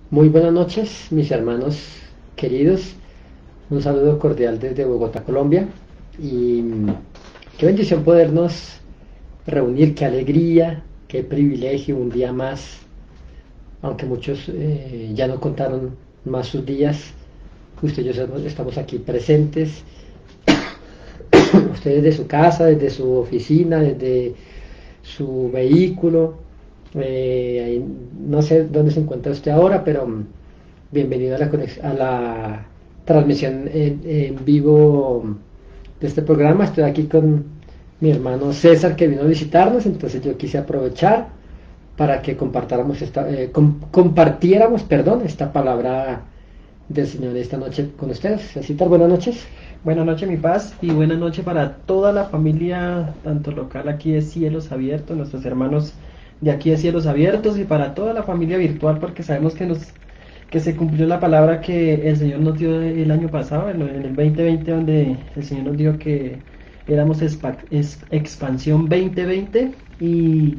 Muy buenas noches, mis hermanos queridos. Un saludo cordial desde Bogotá, Colombia. Y qué bendición podernos reunir, qué alegría, qué privilegio, un día más. Aunque muchos ya no contaron más sus días, ustedes y yo estamos aquí presentes. Ustedes desde su casa, desde su oficina, desde su vehículo. No sé dónde se encuentra usted ahora, pero bienvenido a a la transmisión en vivo de este programa. Estoy aquí con mi hermano César, que vino a visitarnos, entonces yo quise aprovechar para que compartiéramos, perdón, esta palabra del Señor esta noche con ustedes. César, buenas noches. Buenas noches, mi paz, y buenas noches para toda la familia, tanto local aquí de Cielos Abiertos, nuestros hermanos de aquí de Cielos Abiertos, y para toda la familia virtual, porque sabemos que se cumplió la palabra que el Señor nos dio el año pasado, en el 2020, donde el Señor nos dijo que éramos expansión 2020, y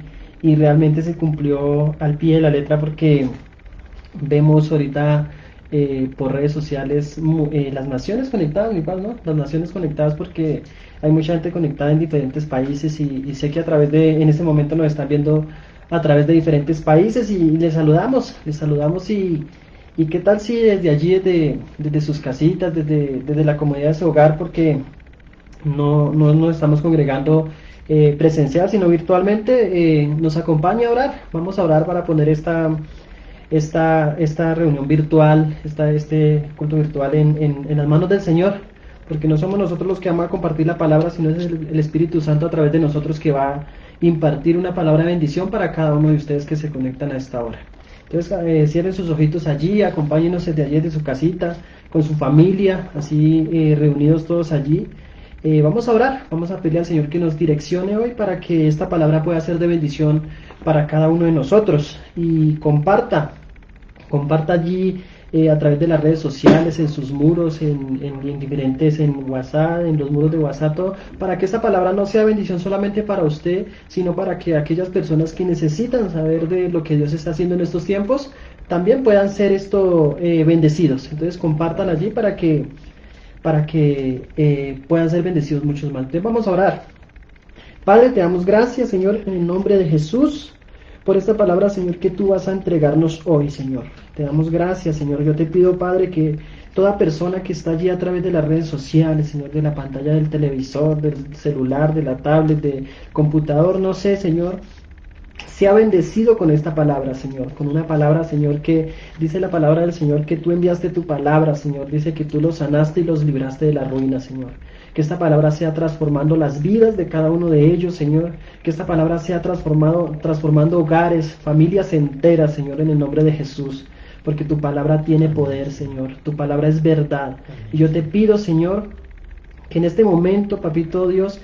realmente se cumplió al pie de la letra, porque vemos ahorita por redes sociales las naciones conectadas, ¿no? Las naciones conectadas, porque hay mucha gente conectada en diferentes países, y sé que en este momento nos están viendo a través de diferentes países, y les saludamos, y qué tal si desde allí, desde sus casitas, desde la comodidad de su hogar, porque no nos estamos congregando presencial, sino virtualmente, nos acompaña a orar. Vamos a orar para poner esta reunión virtual, este culto virtual en las manos del Señor, porque no somos nosotros los que vamos a compartir la palabra, sino es el Espíritu Santo a través de nosotros que va a impartir una palabra de bendición para cada uno de ustedes que se conectan a esta hora. Entonces, cierren sus ojitos allí, acompáñenos desde allí, de su casita, con su familia, así reunidos todos allí. Vamos a orar, vamos a pedirle al Señor que nos direccione hoy para que esta palabra pueda ser de bendición para cada uno de nosotros. Y comparta allí a través de las redes sociales, en sus muros, en diferentes, en WhatsApp, en los muros de WhatsApp, todo, para que esta palabra no sea bendición solamente para usted, sino para que aquellas personas que necesitan saber de lo que Dios está haciendo en estos tiempos, también puedan ser bendecidos. Entonces compartan allí para que puedan ser bendecidos muchos más. Entonces vamos a orar. Padre, te damos gracias, Señor, en el nombre de Jesús, por esta palabra, Señor, que tú vas a entregarnos hoy, Señor. Te damos gracias, Señor. Yo te pido, Padre, que toda persona que está allí a través de las redes sociales, Señor, de la pantalla del televisor, del celular, de la tablet, del computador, no sé, Señor, sea bendecido con esta palabra, Señor, con una palabra, Señor, que dice la palabra del Señor, que tú enviaste tu palabra, Señor, dice que tú los sanaste y los libraste de la ruina, Señor. Que esta palabra sea transformando las vidas de cada uno de ellos, Señor. Que esta palabra sea transformando hogares, familias enteras, Señor, en el nombre de Jesús. Porque tu palabra tiene poder, Señor. Tu palabra es verdad. Y yo te pido, Señor, que en este momento, papito Dios,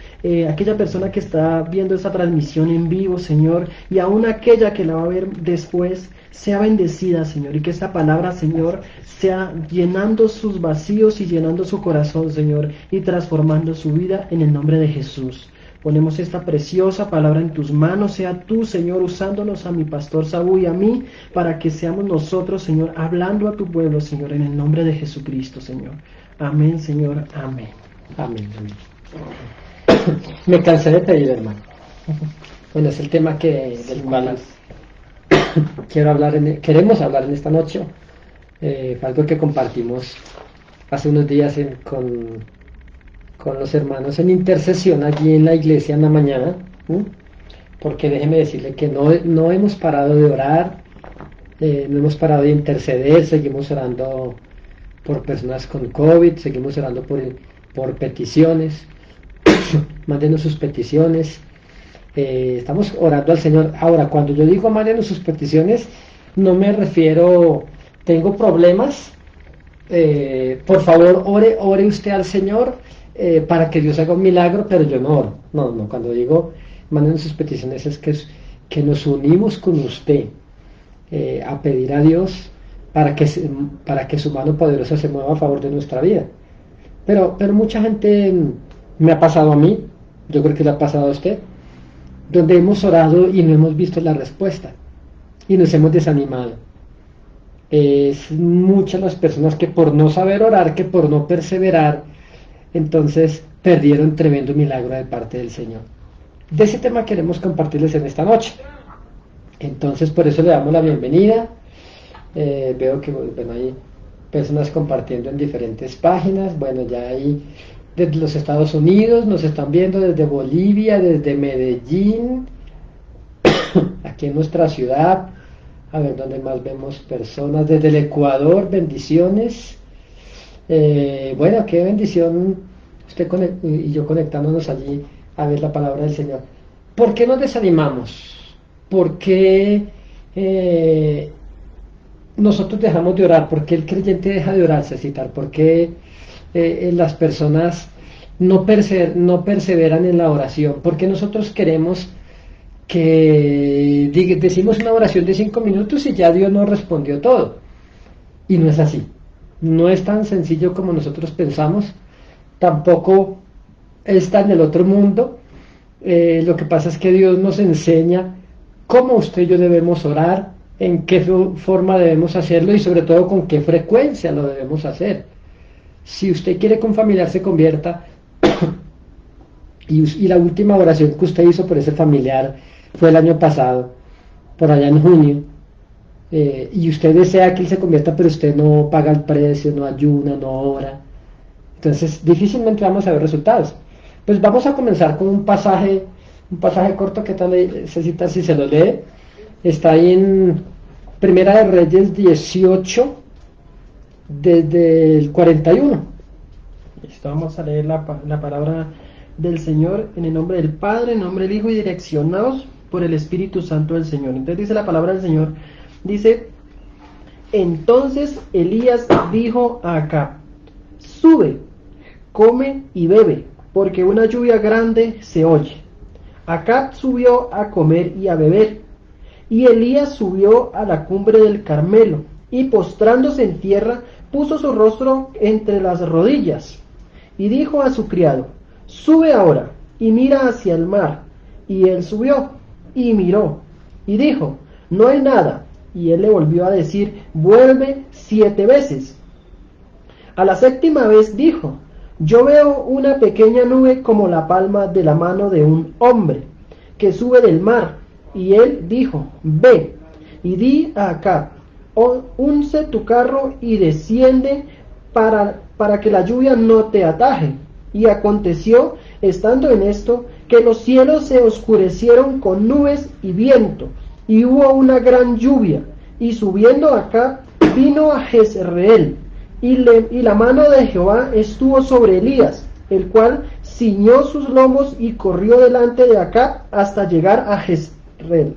aquella persona que está viendo esta transmisión en vivo, Señor, y aún aquella que la va a ver después, sea bendecida, Señor, y que esta palabra, Señor, sea llenando sus vacíos y llenando su corazón, Señor, y transformando su vida en el nombre de Jesús. Ponemos esta preciosa palabra en tus manos, sea tú, Señor, usándonos a mi pastor Saúl y a mí, para que seamos nosotros, Señor, hablando a tu pueblo, Señor, en el nombre de Jesucristo, Señor. Amén, Señor, amén. Amén, amén. Me cansé de pedir, hermano. Bueno, es el tema del cual queremos hablar en esta noche. Fue algo que compartimos hace unos días con los hermanos en intercesión allí en la iglesia en la mañana. Porque déjeme decirle que no hemos parado de orar, no hemos parado de interceder, seguimos orando por personas con COVID, seguimos orando por peticiones. Mándenos sus peticiones. Estamos orando al Señor. Ahora, cuando yo digo mándenos sus peticiones, no me refiero, tengo problemas, por favor ore usted al Señor para que Dios haga un milagro, pero yo no oro. No, cuando digo mándenos sus peticiones es que nos unimos con usted a pedir a Dios para que su mano poderosa se mueva a favor de nuestra vida. Pero mucha gente, me ha pasado a mí, yo creo que le ha pasado a usted, donde hemos orado y no hemos visto la respuesta y nos hemos desanimado. Es muchas las personas que por no saber orar, que por no perseverar, entonces perdieron tremendo milagro de parte del Señor. De ese tema queremos compartirles en esta noche. Entonces por eso le damos la bienvenida. Veo que bueno, hay personas compartiendo en diferentes páginas. Bueno, ya hay desde los Estados Unidos, nos están viendo desde Bolivia, desde Medellín, aquí en nuestra ciudad. A ver dónde más vemos personas. Desde el Ecuador, bendiciones. Bueno, qué bendición usted y yo conectándonos allí a ver la palabra del Señor. ¿Por qué nos desanimamos? ¿Por qué nosotros dejamos de orar? ¿Por qué el creyente deja de orar, Cecitar? ¿Por qué las personas no perseveran en la oración? ¿Por qué nosotros queremos que decimos una oración de 5 minutos y ya Dios nos respondió todo? Y no es así. No es tan sencillo como nosotros pensamos. Tampoco está en el otro mundo. Lo que pasa es que Dios nos enseña cómo usted y yo debemos orar, en qué forma debemos hacerlo y sobre todo con qué frecuencia lo debemos hacer. Si usted quiere que un familiar se convierta y la última oración que usted hizo por ese familiar fue el año pasado, por allá en junio, y usted desea que él se convierta, pero usted no paga el precio, no ayuna, no ora, entonces difícilmente vamos a ver resultados. Pues vamos a comenzar con un pasaje corto. ¿Qué tal, Cecita, si se lo lee? Está ahí en Primera de Reyes 18, desde el 41. Listo, vamos a leer la palabra del Señor en el nombre del Padre, en el nombre del Hijo y direccionados por el Espíritu Santo del Señor. Entonces dice la palabra del Señor, dice: entonces Elías dijo a Acab: sube, come y bebe, porque una lluvia grande se oye. Acab subió a comer y a beber, y Elías subió a la cumbre del Carmelo, y postrándose en tierra, puso su rostro entre las rodillas, y dijo a su criado: sube ahora, y mira hacia el mar. Y él subió, y miró, y dijo: no hay nada. Y él le volvió a decir: vuelve 7 veces. A la 7ª vez dijo: yo veo una pequeña nube como la palma de la mano de un hombre, que sube del mar. Y él dijo: ve, y di a Acab: unce tu carro y desciende para que la lluvia no te ataje. Y aconteció, estando en esto, que los cielos se oscurecieron con nubes y viento, y hubo una gran lluvia. Y subiendo Acab, vino a Jezreel, y la mano de Jehová estuvo sobre Elías, el cual ciñó sus lomos y corrió delante de Acab hasta llegar a Jezreel.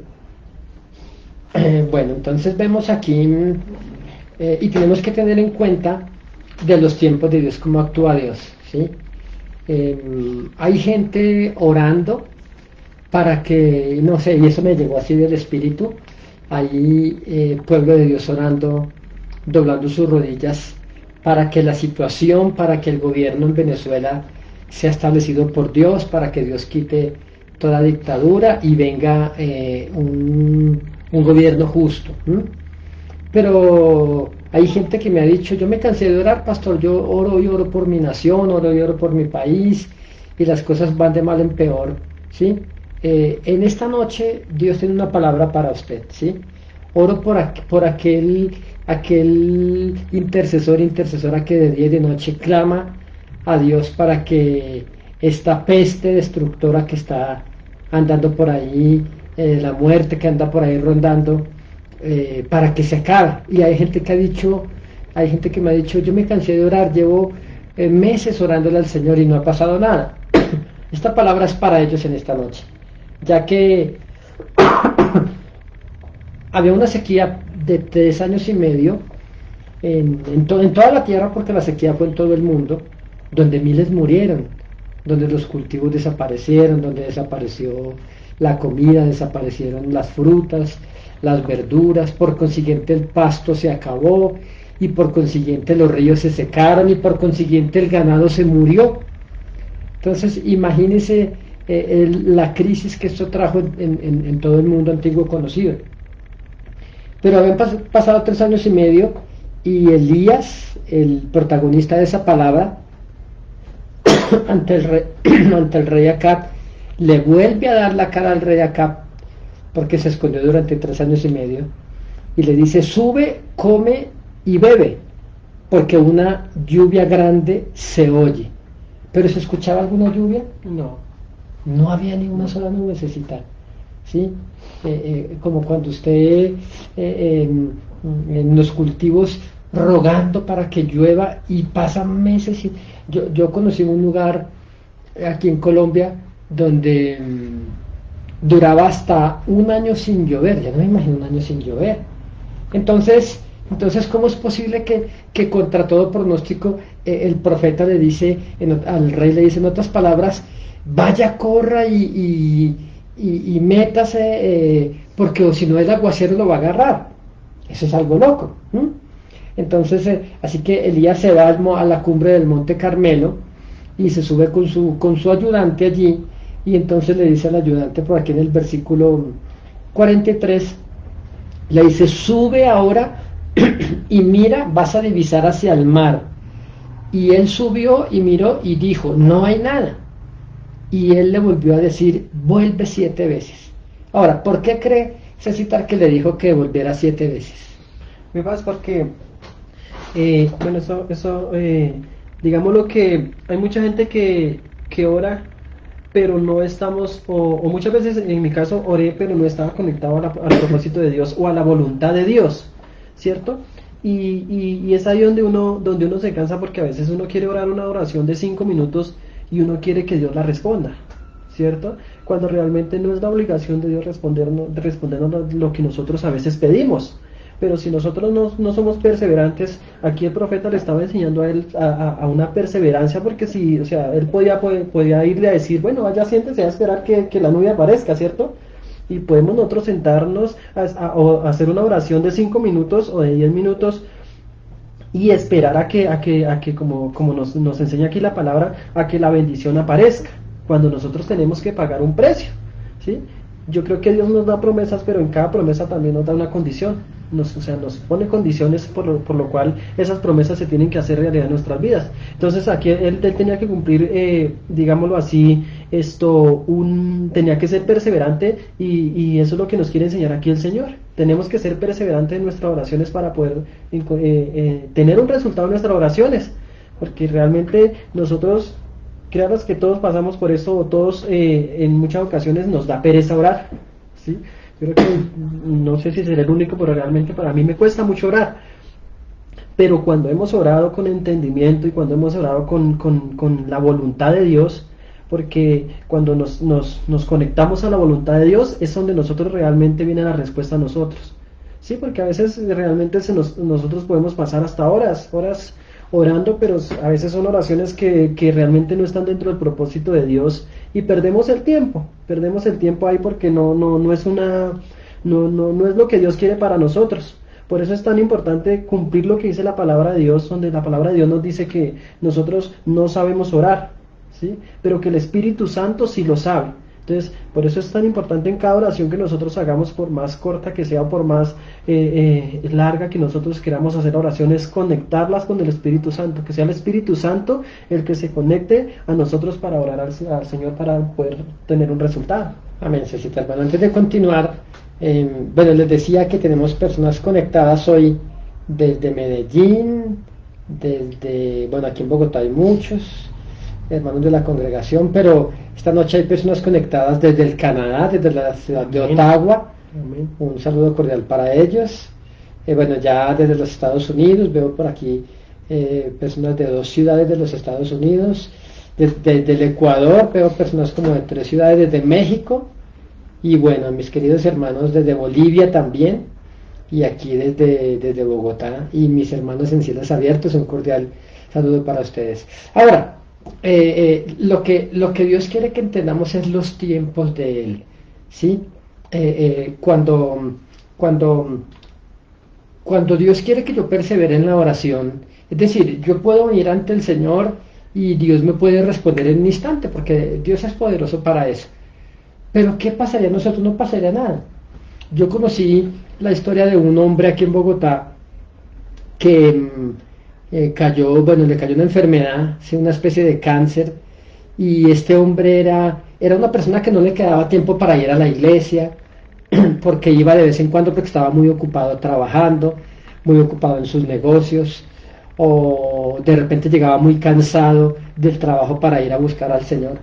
Bueno, entonces vemos aquí, y tenemos que tener en cuenta de los tiempos de Dios, cómo actúa Dios, ¿sí? Hay gente orando para que, no sé, y eso me llegó así del Espíritu, hay pueblo de Dios orando, doblando sus rodillas, para que la situación, para que el gobierno en Venezuela sea establecido por Dios, para que Dios quite toda dictadura y venga un gobierno justo. Pero hay gente que me ha dicho: yo me cansé de orar, pastor, yo oro y oro por mi nación, oro y oro por mi país, y las cosas van de mal en peor, ¿sí? En esta noche Dios tiene una palabra para usted, ¿sí? Oro por aquel intercesora que de día y de noche clama a Dios para que esta peste destructora que está andando por ahí, la muerte que anda por ahí rondando, para que se acabe. Y hay gente que me ha dicho: yo me cansé de orar, llevo meses orándole al Señor y no ha pasado nada. Esta palabra es para ellos en esta noche, ya que había una sequía de 3 años y medio en toda la tierra, porque la sequía fue en todo el mundo, donde miles murieron, donde los cultivos desaparecieron, donde desapareció la comida, desaparecieron las frutas, las verduras, por consiguiente el pasto se acabó, y por consiguiente los ríos se secaron, y por consiguiente el ganado se murió. Entonces imagínense la crisis que esto trajo en todo el mundo antiguo conocido. Pero habían pasado 3 años y medio y Elías, el protagonista de esa palabra, ante el rey, ante el rey Acab, le vuelve a dar la cara al rey Acab porque se escondió durante 3 años y medio y le dice: sube, come y bebe, porque una lluvia grande se oye. ¿Pero se escuchaba alguna lluvia? No. No había ni una sola nubecita, ¿sí? Como cuando usted en los cultivos rogando para que llueva y pasan meses. Yo conocí un lugar aquí en Colombia donde duraba hasta un año sin llover. Ya no me imagino un año sin llover. Entonces, ¿cómo es posible que contra todo pronóstico el profeta le dice, al rey le dice en otras palabras: vaya, corra y métase, porque si no el aguacero lo va a agarrar? Eso es algo loco. Entonces, así que Elías se va a la cumbre del Monte Carmelo y se sube con su ayudante allí, y entonces le dice al ayudante, por aquí en el versículo 43, le dice: sube ahora y mira, vas a divisar hacia el mar. Y él subió y miró y dijo: no hay nada. Y él le volvió a decir: vuelve 7 veces. Ahora, ¿por qué cree Cecitar que le dijo que volviera 7 veces? Me pasa porque, bueno, digamos lo que hay mucha gente que ora, pero no estamos, o muchas veces en mi caso oré, pero no estaba conectado al propósito de Dios o a la voluntad de Dios, ¿cierto? Y es ahí donde uno se cansa, porque a veces uno quiere orar una oración de 5 minutos y uno quiere que Dios la responda, ¿cierto? Cuando realmente no es la obligación de Dios respondernos lo que nosotros a veces pedimos. Pero si nosotros no somos perseverantes, aquí el profeta le estaba enseñando a él a una perseverancia, porque si, o sea, él podía irle a decir: bueno, vaya, siéntese a esperar que la nube aparezca, ¿cierto? Y podemos nosotros sentarnos a hacer una oración de 5 minutos o de 10 minutos y esperar a que como nos enseña aquí la palabra, a que la bendición aparezca, cuando nosotros tenemos que pagar un precio, ¿sí? Yo creo que Dios nos da promesas, pero en cada promesa también nos da una condición. Nos pone condiciones por lo cual esas promesas se tienen que hacer realidad en nuestras vidas. Entonces aquí él tenía que cumplir, digámoslo así, tenía que ser perseverante, y eso es lo que nos quiere enseñar aquí el Señor. Tenemos que ser perseverantes en nuestras oraciones para poder tener un resultado en nuestras oraciones, porque realmente nosotros, créanos que todos pasamos por eso, o todos en muchas ocasiones nos da pereza orar, ¿sí? Yo creo que, no sé si seré el único, pero realmente para mí me cuesta mucho orar. Pero cuando hemos orado con entendimiento y cuando hemos orado con la voluntad de Dios, porque cuando nos conectamos a la voluntad de Dios es donde nosotros realmente viene la respuesta a nosotros. Sí, porque a veces realmente nosotros podemos pasar hasta horas orando, pero a veces son oraciones que realmente no están dentro del propósito de Dios, y perdemos el tiempo ahí, porque no es lo que Dios quiere para nosotros. Por eso es tan importante cumplir lo que dice la palabra de Dios, donde la palabra de Dios nos dice que nosotros no sabemos orar, ¿sí? Pero que el Espíritu Santo sí lo sabe. Entonces, por eso es tan importante en cada oración que nosotros hagamos, por más corta que sea o por más larga que nosotros queramos hacer oraciones, conectarlas con el Espíritu Santo, que sea el Espíritu Santo el que se conecte a nosotros para orar al Señor, para poder tener un resultado. Amén, Cecita. Bueno, antes de continuar, bueno, les decía que tenemos personas conectadas hoy desde Medellín, bueno, aquí en Bogotá hay muchos hermanos de la congregación, pero esta noche hay personas conectadas desde el Canadá, desde la ciudad de Ottawa. Amén. Un saludo cordial para ellos. Bueno, ya desde los Estados Unidos, veo por aquí personas de 2 ciudades de los Estados Unidos. Desde el Ecuador veo personas como de 3 ciudades, desde México, y bueno, mis queridos hermanos desde Bolivia también, y aquí desde Bogotá, y mis hermanos en Cielos Abiertos, un cordial saludo para ustedes. Ahora, lo que Dios quiere que entendamos es los tiempos de Él, ¿sí? Cuando Dios quiere que yo persevere en la oración, es decir, yo puedo venir ante el Señor y Dios me puede responder en un instante, porque Dios es poderoso para eso. Pero ¿qué pasaría? A nosotros no pasaría nada. Yo conocí la historia de un hombre aquí en Bogotá que cayó, bueno, le cayó una enfermedad, sí, una especie de cáncer, y este hombre era una persona que no le quedaba tiempo para ir a la iglesia, porque iba de vez en cuando porque estaba muy ocupado trabajando, muy ocupado en sus negocios, o de repente llegaba muy cansado del trabajo para ir a buscar al Señor.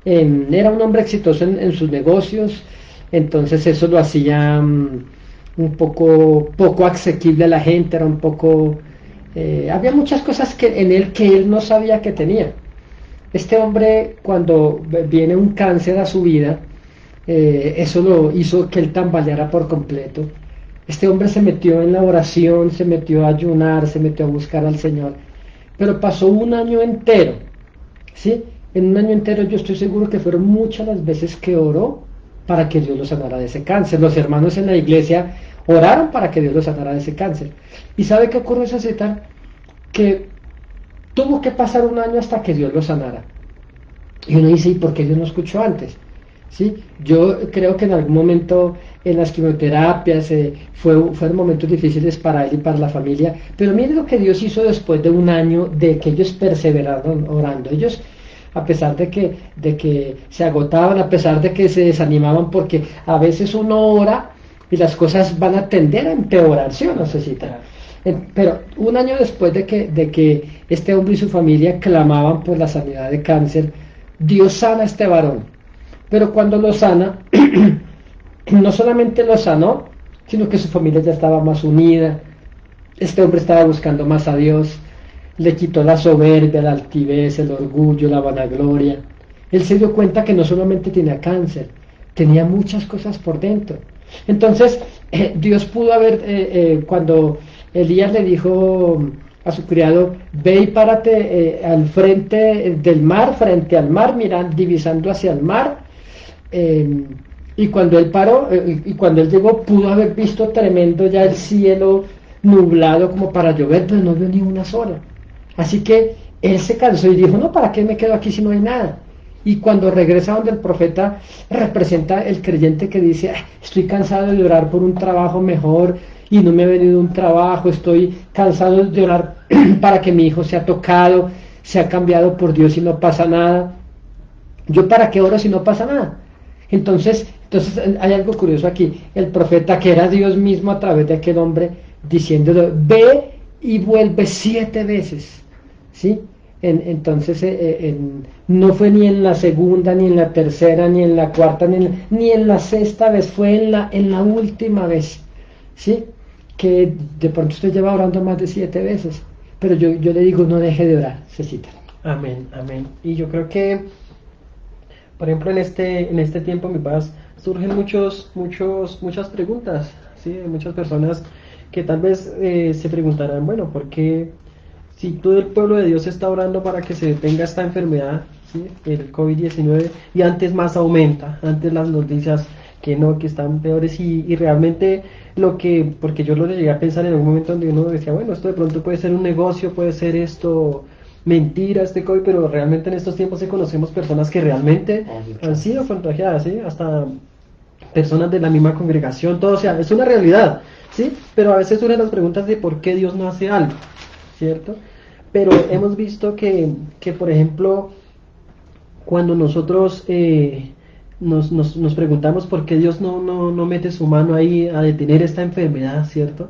Era un hombre exitoso en sus negocios, entonces eso lo hacía un poco asequible a la gente, era un poco... había muchas cosas en él que él no sabía que tenía. Este hombre, cuando viene un cáncer a su vida, eso lo hizo que él tambaleara por completo. Este hombre se metió en la oración, se metió a ayunar, se metió a buscar al Señor, pero pasó un año entero, ¿sí? En un año entero yo estoy seguro que fueron muchas las veces que oró para que Dios lo sanara de ese cáncer. Los hermanos en la iglesia oraron para que Dios lo sanara de ese cáncer. ¿Y sabe qué ocurrió esa cita? Que tuvo que pasar un año hasta que Dios lo sanara. Y uno dice, ¿y por qué Dios no escuchó antes? ¿Sí? Yo creo que en algún momento en las quimioterapias fueron momentos difíciles para él y para la familia, pero mire lo que Dios hizo después de un año de que ellos perseveraron orando. Ellos, a pesar de que se agotaban, a pesar de que se desanimaban, porque a veces uno ora y las cosas van a tender a empeorar, ¿sí o no, Cecita? Pero un año después de que este hombre y su familia clamaban por la sanidad de cáncer, Dios sana a este varón. Pero cuando lo sana, no solamente lo sanó, sino que su familia ya estaba más unida. Este hombre estaba buscando más a Dios, le quitó la soberbia, la altivez, el orgullo, la vanagloria. Él se dio cuenta que no solamente tenía cáncer, tenía muchas cosas por dentro. Entonces, Dios pudo haber, cuando Elías le dijo a su criado, ve y párate al frente del mar, frente al mar, mirando, divisando hacia el mar. Y cuando él paró, y cuando él llegó, pudo haber visto tremendo ya el cielo nublado como para llover, pero no vio ni una sola. Así que él se cansó y dijo, no, ¿para qué me quedo aquí si no hay nada? Y cuando regresa donde el profeta, representa el creyente que dice, estoy cansado de orar por un trabajo mejor y no me ha venido un trabajo, estoy cansado de orar para que mi hijo sea tocado, sea cambiado por Dios y no pasa nada. ¿Yo para qué oro si no pasa nada? Entonces hay algo curioso aquí. El profeta, que era Dios mismo a través de aquel hombre, diciéndole, ve y vuelve 7 veces. ¿Sí? Entonces no fue ni en la segunda, ni en la tercera, ni en la cuarta, ni en la sexta vez, fue en la última vez. ¿Sí? Que de pronto usted lleva orando más de 7 veces. Pero yo le digo, no deje de orar, Cecita. Amén, amén. Y yo creo que, por ejemplo, en este tiempo, mi paz, surgen muchas preguntas, ¿sí? Hay muchas personas que tal vez se preguntarán, bueno, ¿por qué si todo el pueblo de Dios está orando para que se detenga esta enfermedad, ¿sí? El COVID-19, y antes más aumenta, antes las noticias que no, que están peores y realmente porque yo lo llegué a pensar en algún momento donde uno decía, bueno, esto de pronto puede ser un negocio, puede ser esto mentira, este COVID, pero realmente en estos tiempos sí conocemos personas que realmente han sido contagiadas, ¿sí? Hasta personas de la misma congregación, todo, o sea, es una realidad, ¿sí? Pero a veces surgen las preguntas de por qué Dios no hace algo, ¿cierto? Pero hemos visto que por ejemplo, cuando nosotros nos preguntamos por qué Dios no mete su mano ahí a detener esta enfermedad, ¿cierto?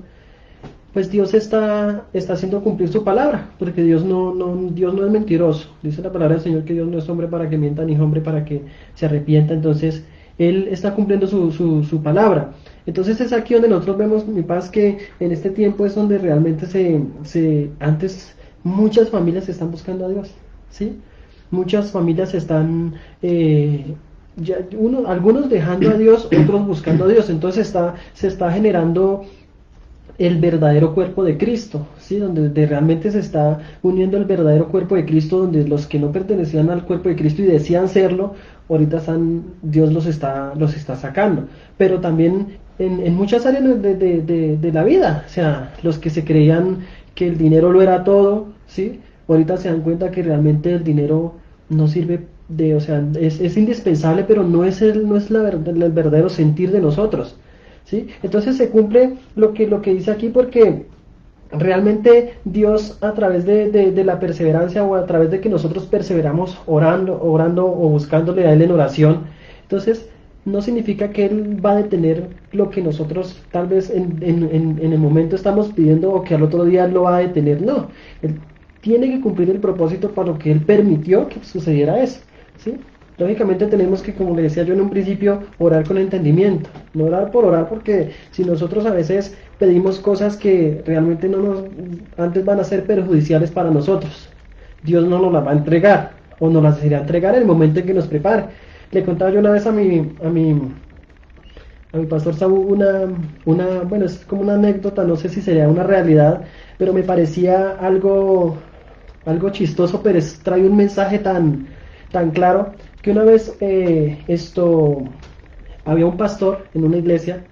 Pues Dios está haciendo cumplir su palabra, porque Dios no es mentiroso. Dice la palabra del Señor que Dios no es hombre para que mienta, ni hombre para que se arrepienta. Entonces, Él está cumpliendo su palabra. Entonces es aquí donde nosotros vemos, mi paz, que en este tiempo es donde realmente antes muchas familias están buscando a Dios, ¿sí? Muchas familias están, algunos dejando a Dios, otros buscando a Dios. Entonces se está generando el verdadero cuerpo de Cristo, ¿sí? Donde realmente se está uniendo el verdadero cuerpo de Cristo, donde los que no pertenecían al cuerpo de Cristo y decían serlo, ahorita Dios los está sacando. Pero también en muchas áreas de la vida, o sea, los que se creían que el dinero lo era todo, ¿sí? Ahorita se dan cuenta que realmente el dinero no sirve o sea, es indispensable, pero no es el verdadero sentir de nosotros. ¿sí? Entonces se cumple lo que dice aquí, porque realmente Dios, a través de la perseverancia, o a través de que nosotros perseveramos orando o buscándole a Él en oración, entonces no significa que Él va a detener lo que nosotros tal vez en el momento estamos pidiendo, o que al otro día lo va a detener. No, Él tiene que cumplir el propósito para lo que Él permitió que sucediera eso, ¿sí? Lógicamente tenemos que, como le decía yo en un principio, orar con entendimiento, no orar por orar, porque si nosotros a veces pedimos cosas que realmente antes van a ser perjudiciales para nosotros, Dios no nos las va a entregar, o nos las irá a entregar en el momento en que nos prepare. Le contaba yo una vez a mi pastor Saúl bueno, es como una anécdota, no sé si sería una realidad, pero me parecía algo chistoso, pero trae un mensaje tan claro, que una vez había un pastor en una iglesia,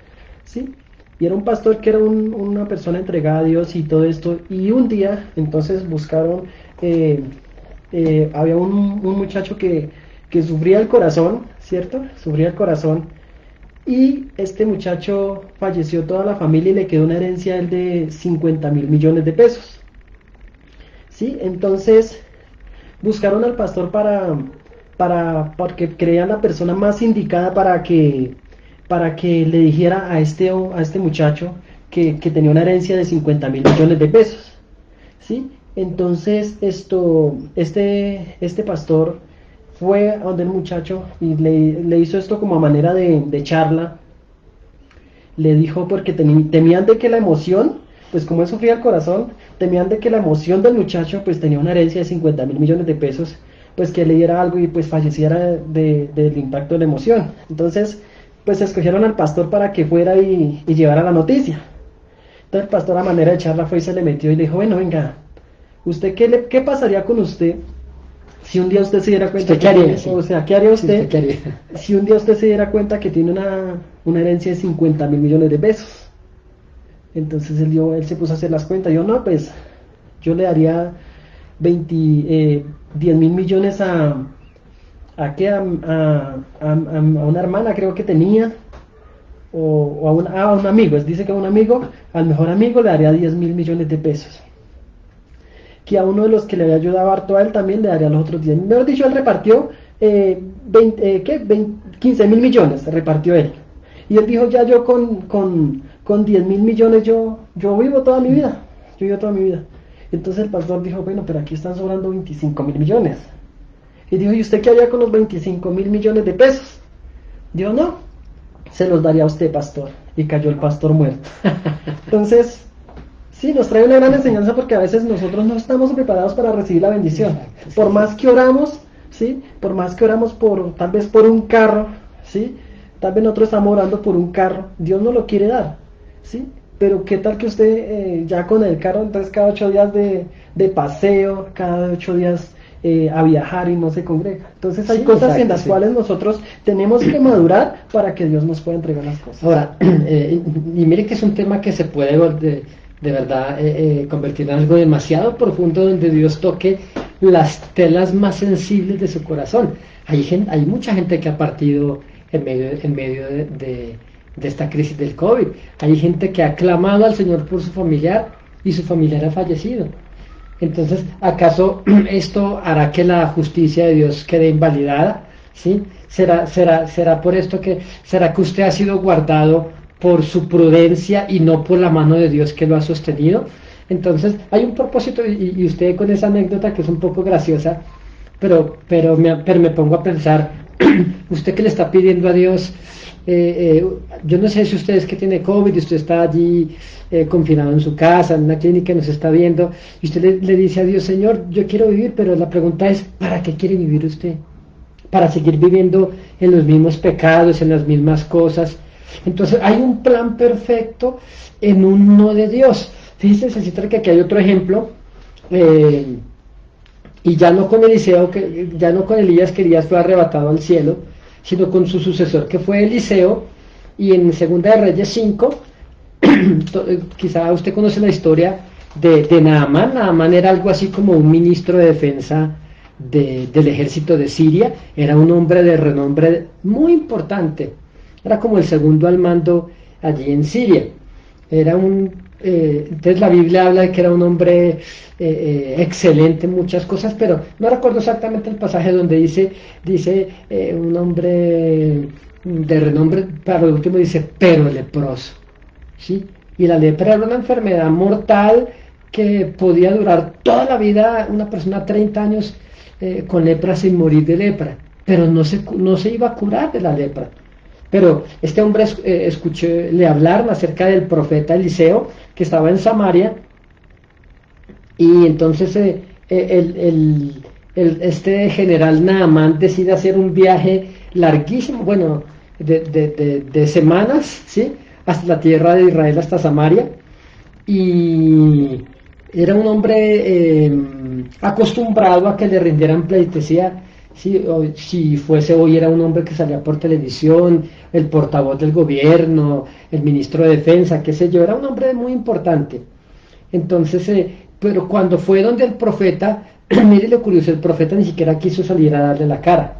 ¿sí? Y era un pastor que era una persona entregada a Dios y todo esto, y un día entonces buscaron, había un muchacho que sufría el corazón, ¿cierto? Sufría el corazón, y este muchacho falleció, toda la familia, y le quedó una herencia a él de 50.000 millones de pesos, ¿sí? Entonces buscaron al pastor porque creían la persona más indicada para que le dijera a este muchacho que tenía una herencia de 50.000 millones de pesos, ¿sí? Entonces este pastor fue a donde el muchacho y le hizo esto como a manera de charla. Le dijo, porque temían de que la emoción, pues como él sufría el corazón, temían de que la emoción del muchacho, pues tenía una herencia de 50.000 millones de pesos, pues que le diera algo y pues falleciera del impacto de la emoción. Entonces, pues escogieron al pastor para que fuera y llevara la noticia. Entonces el pastor, a manera de charla, fue y se le metió y le dijo, bueno, venga, ¿usted qué pasaría con usted si un día usted se diera cuenta? ¿Qué haría? O sea, ¿qué haría usted, ¿qué haría? si un día usted se diera cuenta que tiene una herencia de 50.000 millones de pesos? Entonces él se puso a hacer las cuentas. Yo, no, pues yo le daría 10.000 millones a una hermana, creo que tenía, o a un amigo. Dice que a un amigo, al mejor amigo, le daría 10.000 millones de pesos. Que a uno de los que le había ayudado harto a él también le daría los otros 10. Mejor dicho, él repartió 15.000 millones, repartió él. Y él dijo, ya yo con 10.000 millones yo vivo toda mi vida. Yo vivo toda mi vida. Entonces el pastor dijo, bueno, pero aquí están sobrando 25.000 millones. Y dijo, ¿y usted qué haría con los 25.000 millones de pesos? Dijo, no, se los daría a usted, pastor. Y cayó el pastor muerto. Entonces, sí, nos trae una gran enseñanza, porque a veces nosotros no estamos preparados para recibir la bendición. Por más que oramos, ¿sí? Por más que oramos tal vez por un carro, ¿sí? Tal vez nosotros estamos orando por un carro, Dios no lo quiere dar, ¿sí? Pero qué tal que usted ya con el carro, entonces cada 8 días de paseo, cada 8 días a viajar y no se congrega. Entonces hay cosas en las cuales nosotros tenemos que madurar para que Dios nos pueda entregar las cosas. Ahora, y mire que es un tema que se puede de verdad convertir en algo demasiado profundo, donde Dios toque las telas más sensibles de su corazón. Hay mucha gente que ha partido en medio de esta crisis del COVID. Hay gente que ha clamado al Señor por su familiar y su familiar ha fallecido. Entonces, ¿acaso esto hará que la justicia de Dios quede invalidada? ¿Sí? ¿Será por esto será que usted ha sido guardado por su prudencia y no por la mano de Dios que lo ha sostenido? Entonces hay un propósito, y usted con esa anécdota que es un poco graciosa, pero me pongo a pensar, usted que le está pidiendo a Dios, yo no sé si usted es que tiene COVID y usted está allí confinado en su casa, en una clínica, y nos está viendo, y usted le dice a Dios, Señor, yo quiero vivir, pero la pregunta es, ¿para qué quiere vivir usted? ¿Para seguir viviendo en los mismos pecados, en las mismas cosas? Entonces hay un plan perfecto en un no de Dios. Fíjense, Cecita, que aquí hay otro ejemplo, y ya no con ya no con Elías, que Elías fue arrebatado al cielo, sino con su sucesor, que fue Eliseo. Y en Segunda de Reyes 5, quizá usted conoce la historia de Naamán. Naamán era algo así como un ministro de defensa del ejército de Siria. Era un hombre de renombre muy importante, era como el segundo al mando allí en Siria. Entonces la Biblia habla de que era un hombre excelente en muchas cosas, pero no recuerdo exactamente el pasaje donde dice un hombre de renombre, para lo último dice, pero leproso, ¿sí? Y la lepra era una enfermedad mortal que podía durar toda la vida, una persona 30 años con lepra sin morir de lepra, pero no se iba a curar de la lepra. Pero este hombre le hablaron acerca del profeta Eliseo, que estaba en Samaria, y entonces este general Naamán decide hacer un viaje larguísimo, bueno, de semanas, ¿sí? Hasta la tierra de Israel, hasta Samaria, y era un hombre acostumbrado a que le rindieran pleitesía. Si fuese hoy, era un hombre que salía por televisión, el portavoz del gobierno, el ministro de defensa, qué sé yo, era un hombre muy importante. Entonces, pero cuando fue donde el profeta, mire lo curioso, el profeta ni siquiera quiso salir a darle la cara.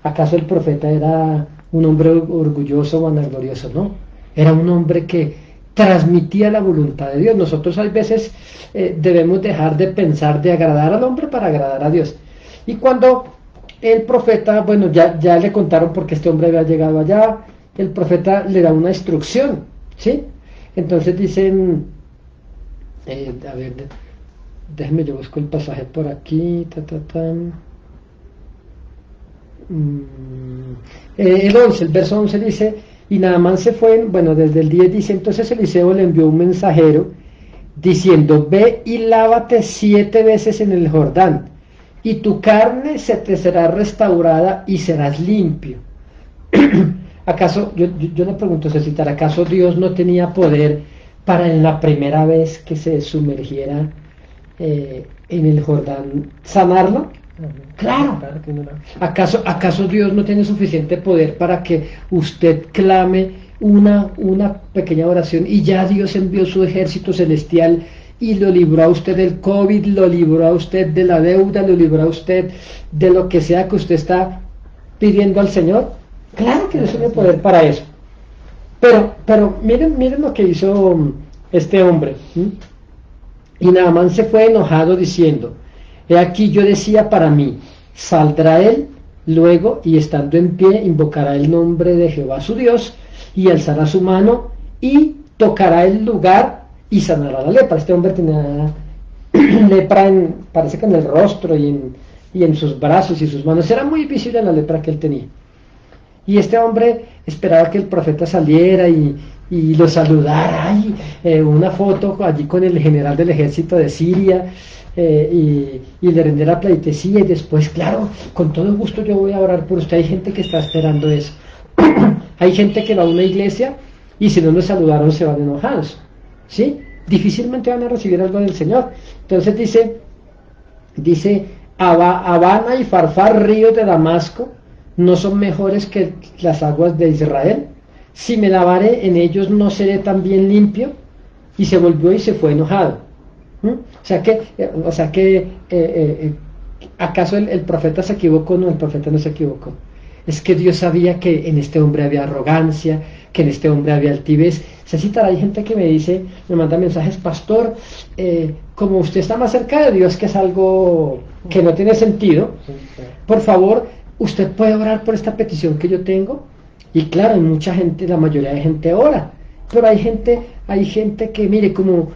¿Acaso el profeta era un hombre orgulloso, vanaglorioso? No, era un hombre que transmitía la voluntad de Dios. Nosotros a veces debemos dejar de pensar de agradar al hombre para agradar a Dios. Y cuando el profeta, bueno, ya le contaron porque este hombre había llegado allá, el profeta le da una instrucción, ¿sí? Entonces dicen, a ver, déjeme, yo busco el pasaje por aquí, el 11, el verso 11 dice, y Naamán se fue, bueno, desde el 10 dice, entonces Eliseo le envió un mensajero diciendo, ve y lávate 7 veces en el Jordán, y tu carne se te será restaurada y serás limpio. ¿Acaso, yo le pregunto, Cecitar, ¿acaso Dios no tenía poder para en la primera vez que se sumergiera en el Jordán sanarlo? Claro. ¿Acaso Dios no tiene suficiente poder para que usted clame una pequeña oración y ya Dios envió su ejército celestial y lo libró a usted del COVID, lo libró a usted de la deuda, lo libró a usted de lo que sea que usted está pidiendo al Señor? Claro que Dios tiene poder para eso. Pero miren lo que hizo este hombre. Y Naamán se fue enojado diciendo, he aquí yo decía para mí, saldrá él luego y estando en pie invocará el nombre de Jehová su Dios y alzará su mano y tocará el lugar y sanará la lepra. Este hombre tenía lepra parece que en el rostro y en sus brazos y sus manos. Era muy visible la lepra que él tenía. Y este hombre esperaba que el profeta saliera y lo saludara. Una foto allí con el general del ejército de Siria y le rendiera pleitesía. Y después, claro, con todo gusto yo voy a orar por usted. Hay gente que está esperando eso. Hay gente que va a una iglesia y si no nos saludaron se van enojados, ¿sí? Difícilmente van a recibir algo del Señor. Entonces dice Habana y Farfar, ríos de Damasco, no son mejores que las aguas de Israel. Si me lavare en ellos no seré también limpio. Y se volvió y se fue enojado. O sea que ¿acaso el profeta se equivocó? No, el profeta no se equivocó. Es que Dios sabía que en este hombre había arrogancia, que en este hombre había altivez. Cecitar, hay gente que me manda mensajes, pastor, como usted está más cerca de Dios, que es algo que no tiene sentido, por favor, usted puede orar por esta petición que yo tengo. Y claro, mucha gente, la mayoría de gente ora, pero hay gente que, mire, como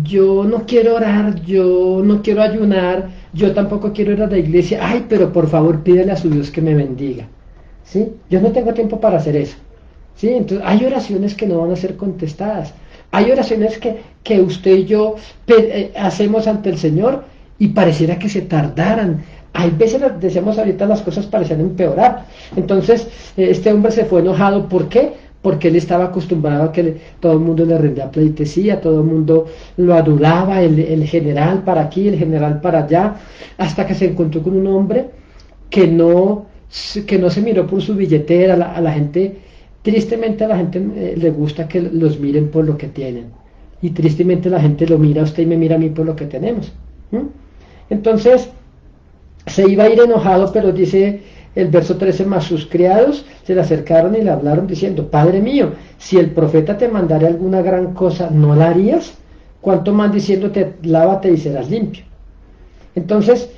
yo no quiero orar, yo no quiero ayunar, yo tampoco quiero ir a la iglesia, ay, pero por favor pídele a su Dios que me bendiga, ¿sí? Yo no tengo tiempo para hacer eso, ¿sí? Entonces hay oraciones que no van a ser contestadas, hay oraciones que usted y yo hacemos ante el Señor y pareciera que se tardaran. Hay veces, decíamos ahorita, las cosas parecían empeorar. Entonces este hombre se fue enojado. ¿Por qué? Porque él estaba acostumbrado a que todo el mundo le rendía pleitesía, todo el mundo lo adulaba, el general para aquí, el general para allá, hasta que se encontró con un hombre que no se miró por su billetera. A la gente, tristemente a la gente le gusta que los miren por lo que tienen, y tristemente la gente lo mira a usted y me mira a mí por lo que tenemos. Entonces se iba a ir enojado, pero dice el verso 13, más sus criados se le acercaron y le hablaron diciendo, Padre mío, si el profeta te mandare alguna gran cosa, ¿no la harías? Cuanto más diciéndote, lávate y serás limpio. Entonces,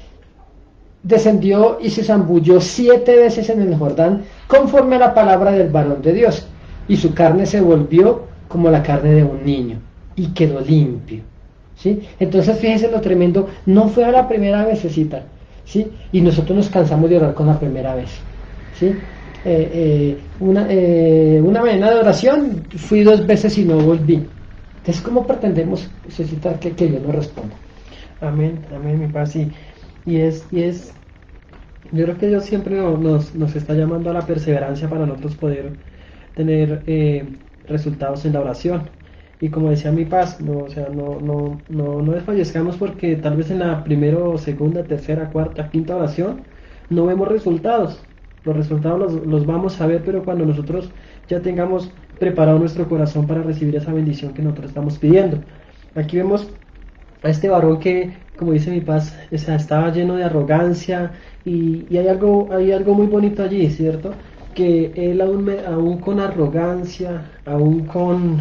descendió y se zambulló 7 veces en el Jordán, conforme a la palabra del varón de Dios, y su carne se volvió como la carne de un niño, y quedó limpio. ¿Sí? Entonces, fíjense lo tremendo, no fue a la primera vececita, ¿sí? Y nosotros nos cansamos de orar con la primera vez, ¿sí? Una mañana de oración, fui 2 veces y no volví. Entonces, ¿cómo pretendemos necesitar que Dios nos responda? Amén, amén, mi paz. Y es, yo creo que Dios siempre nos está llamando a la perseverancia para nosotros poder tener resultados en la oración. Y como decía mi paz, no desfallezcamos porque tal vez en la primera, segunda, tercera, cuarta, quinta oración no vemos resultados. Los resultados los vamos a ver, pero cuando nosotros ya tengamos preparado nuestro corazón para recibir esa bendición que nosotros estamos pidiendo. Aquí vemos a este varón que, como dice mi paz, estaba lleno de arrogancia y hay algo muy bonito allí, ¿cierto? Que él aún con arrogancia, aún con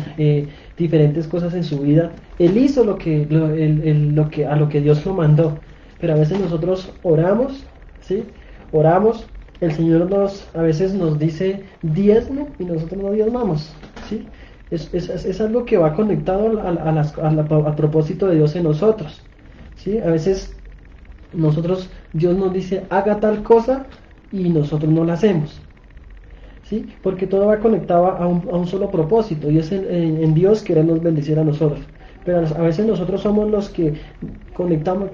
diferentes cosas en su vida, él hizo a lo que Dios lo mandó. Pero a veces nosotros oramos, ¿sí? Oramos, el Señor a veces nos dice diezme y nosotros no diezmamos, ¿sí? Es algo que va conectado al propósito de Dios en nosotros, ¿sí? A veces Dios nos dice haga tal cosa y nosotros no la hacemos, ¿sí? Porque todo va conectado a un solo propósito y es en Dios querernos bendecir a nosotros. Pero a veces nosotros somos los que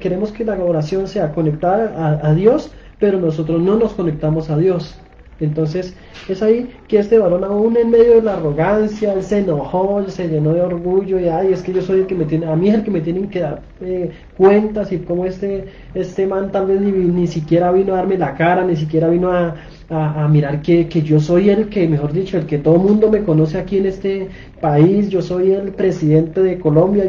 queremos que la oración sea conectada a Dios, pero nosotros no nos conectamos a Dios. Entonces es ahí que este varón, aún en medio de la arrogancia, él se enojó, se llenó de orgullo y ay, es que yo soy el que a mí es el que me tienen que dar cuentas, y como este man tal vez ni siquiera vino a darme la cara, ni siquiera vino a mirar que yo soy el que, mejor dicho, el que todo el mundo me conoce aquí en este país, yo soy el presidente de Colombia,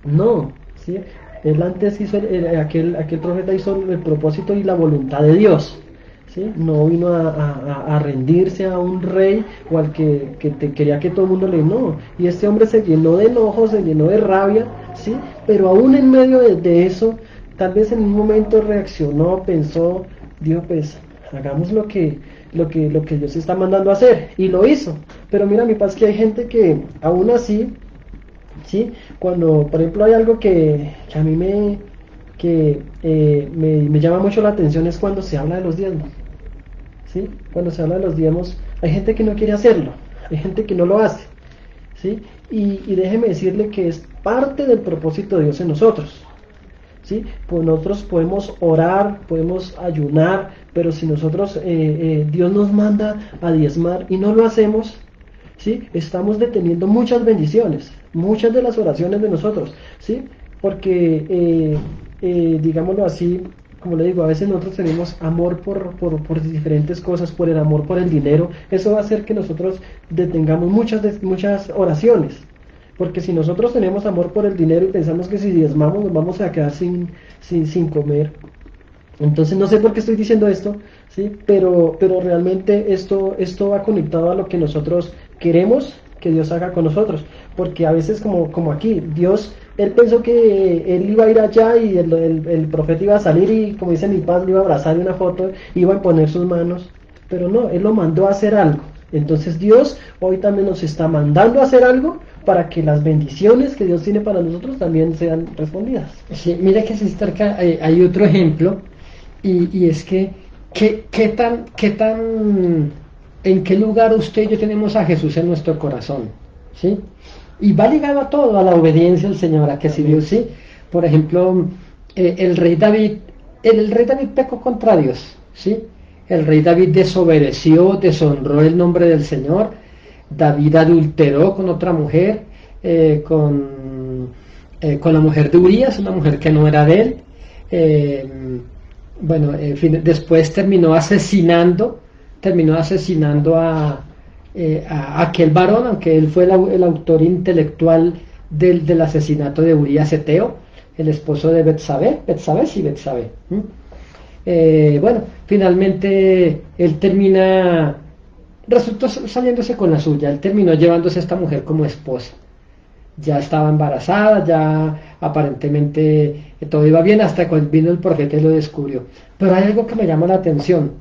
no, ¿sí? Él antes hizo, aquel profeta hizo el propósito y la voluntad de Dios, ¿sí? No vino a rendirse a un rey o al que quería que todo el mundo no. Y este hombre se llenó de enojo, se llenó de rabia, ¿sí? Pero aún en medio de eso, tal vez en un momento reaccionó, pensó, Dios, pues hagamos lo que Dios está mandando a hacer, y lo hizo. Pero mira, mi paz, que hay gente que aún así, ¿sí? Cuando, por ejemplo, hay algo que a mí me llama mucho la atención, es cuando se habla de los diezmos, ¿sí? Cuando se habla de los diezmos, hay gente que no quiere hacerlo, hay gente que no lo hace, ¿sí? Y déjeme decirle que es parte del propósito de Dios en nosotros, ¿sí? Pues nosotros podemos orar, podemos ayunar, pero si nosotros, Dios nos manda a diezmar y no lo hacemos, ¿sí? Estamos deteniendo muchas bendiciones, muchas de las oraciones de nosotros, ¿sí? Porque, digámoslo así, como le digo, a veces nosotros tenemos amor por diferentes cosas, por el amor por el dinero. Eso va a hacer que nosotros detengamos muchas oraciones. Porque si nosotros tenemos amor por el dinero y pensamos que si diezmamos nos vamos a quedar sin comer. Entonces no sé por qué estoy diciendo esto, ¿sí? Pero realmente esto va conectado a lo que nosotros queremos que Dios haga con nosotros. Porque a veces como aquí, Dios, él pensó que él iba a ir allá y el profeta iba a salir y, como dice mi padre, le iba a abrazar una foto, iba a imponer sus manos. Pero no, él lo mandó a hacer algo. Entonces Dios hoy también nos está mandando a hacer algo para que las bendiciones que Dios tiene para nosotros también sean respondidas. Sí, mira que acá hay otro ejemplo, y es que ¿qué tan en qué lugar usted y yo tenemos a Jesús en nuestro corazón? ¿Sí? Y va ligado a todo, a la obediencia al Señor, a que si Dios, sí. Por ejemplo, el rey David pecó contra Dios, ¿sí? El rey David desobedeció, deshonró el nombre del Señor. David adulteró con otra mujer, con la mujer de Urías, una mujer que no era de él. Después terminó asesinando a aquel varón, aunque él fue el autor intelectual del asesinato de Urías Eteo, el esposo de Betsabé. Bueno, finalmente él resultó saliéndose con la suya, él terminó llevándose a esta mujer como esposa. Ya estaba embarazada, ya aparentemente todo iba bien hasta cuando vino el profeta y lo descubrió. Pero hay algo que me llama la atención.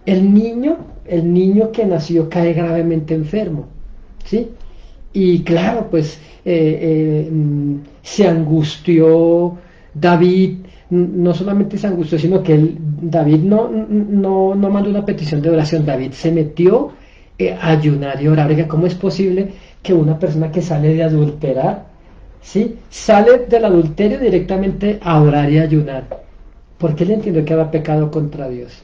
El niño que nació cae gravemente enfermo, ¿sí? Y claro, pues se angustió David, no solamente se angustió, sino que David no mandó una petición de oración, David se metió a ayunar y orar. Oiga, ¿cómo es posible que una persona que sale de adulterar, ¿sí? Sale del adulterio directamente a orar y ayunar? Porque él entendió que había pecado contra Dios,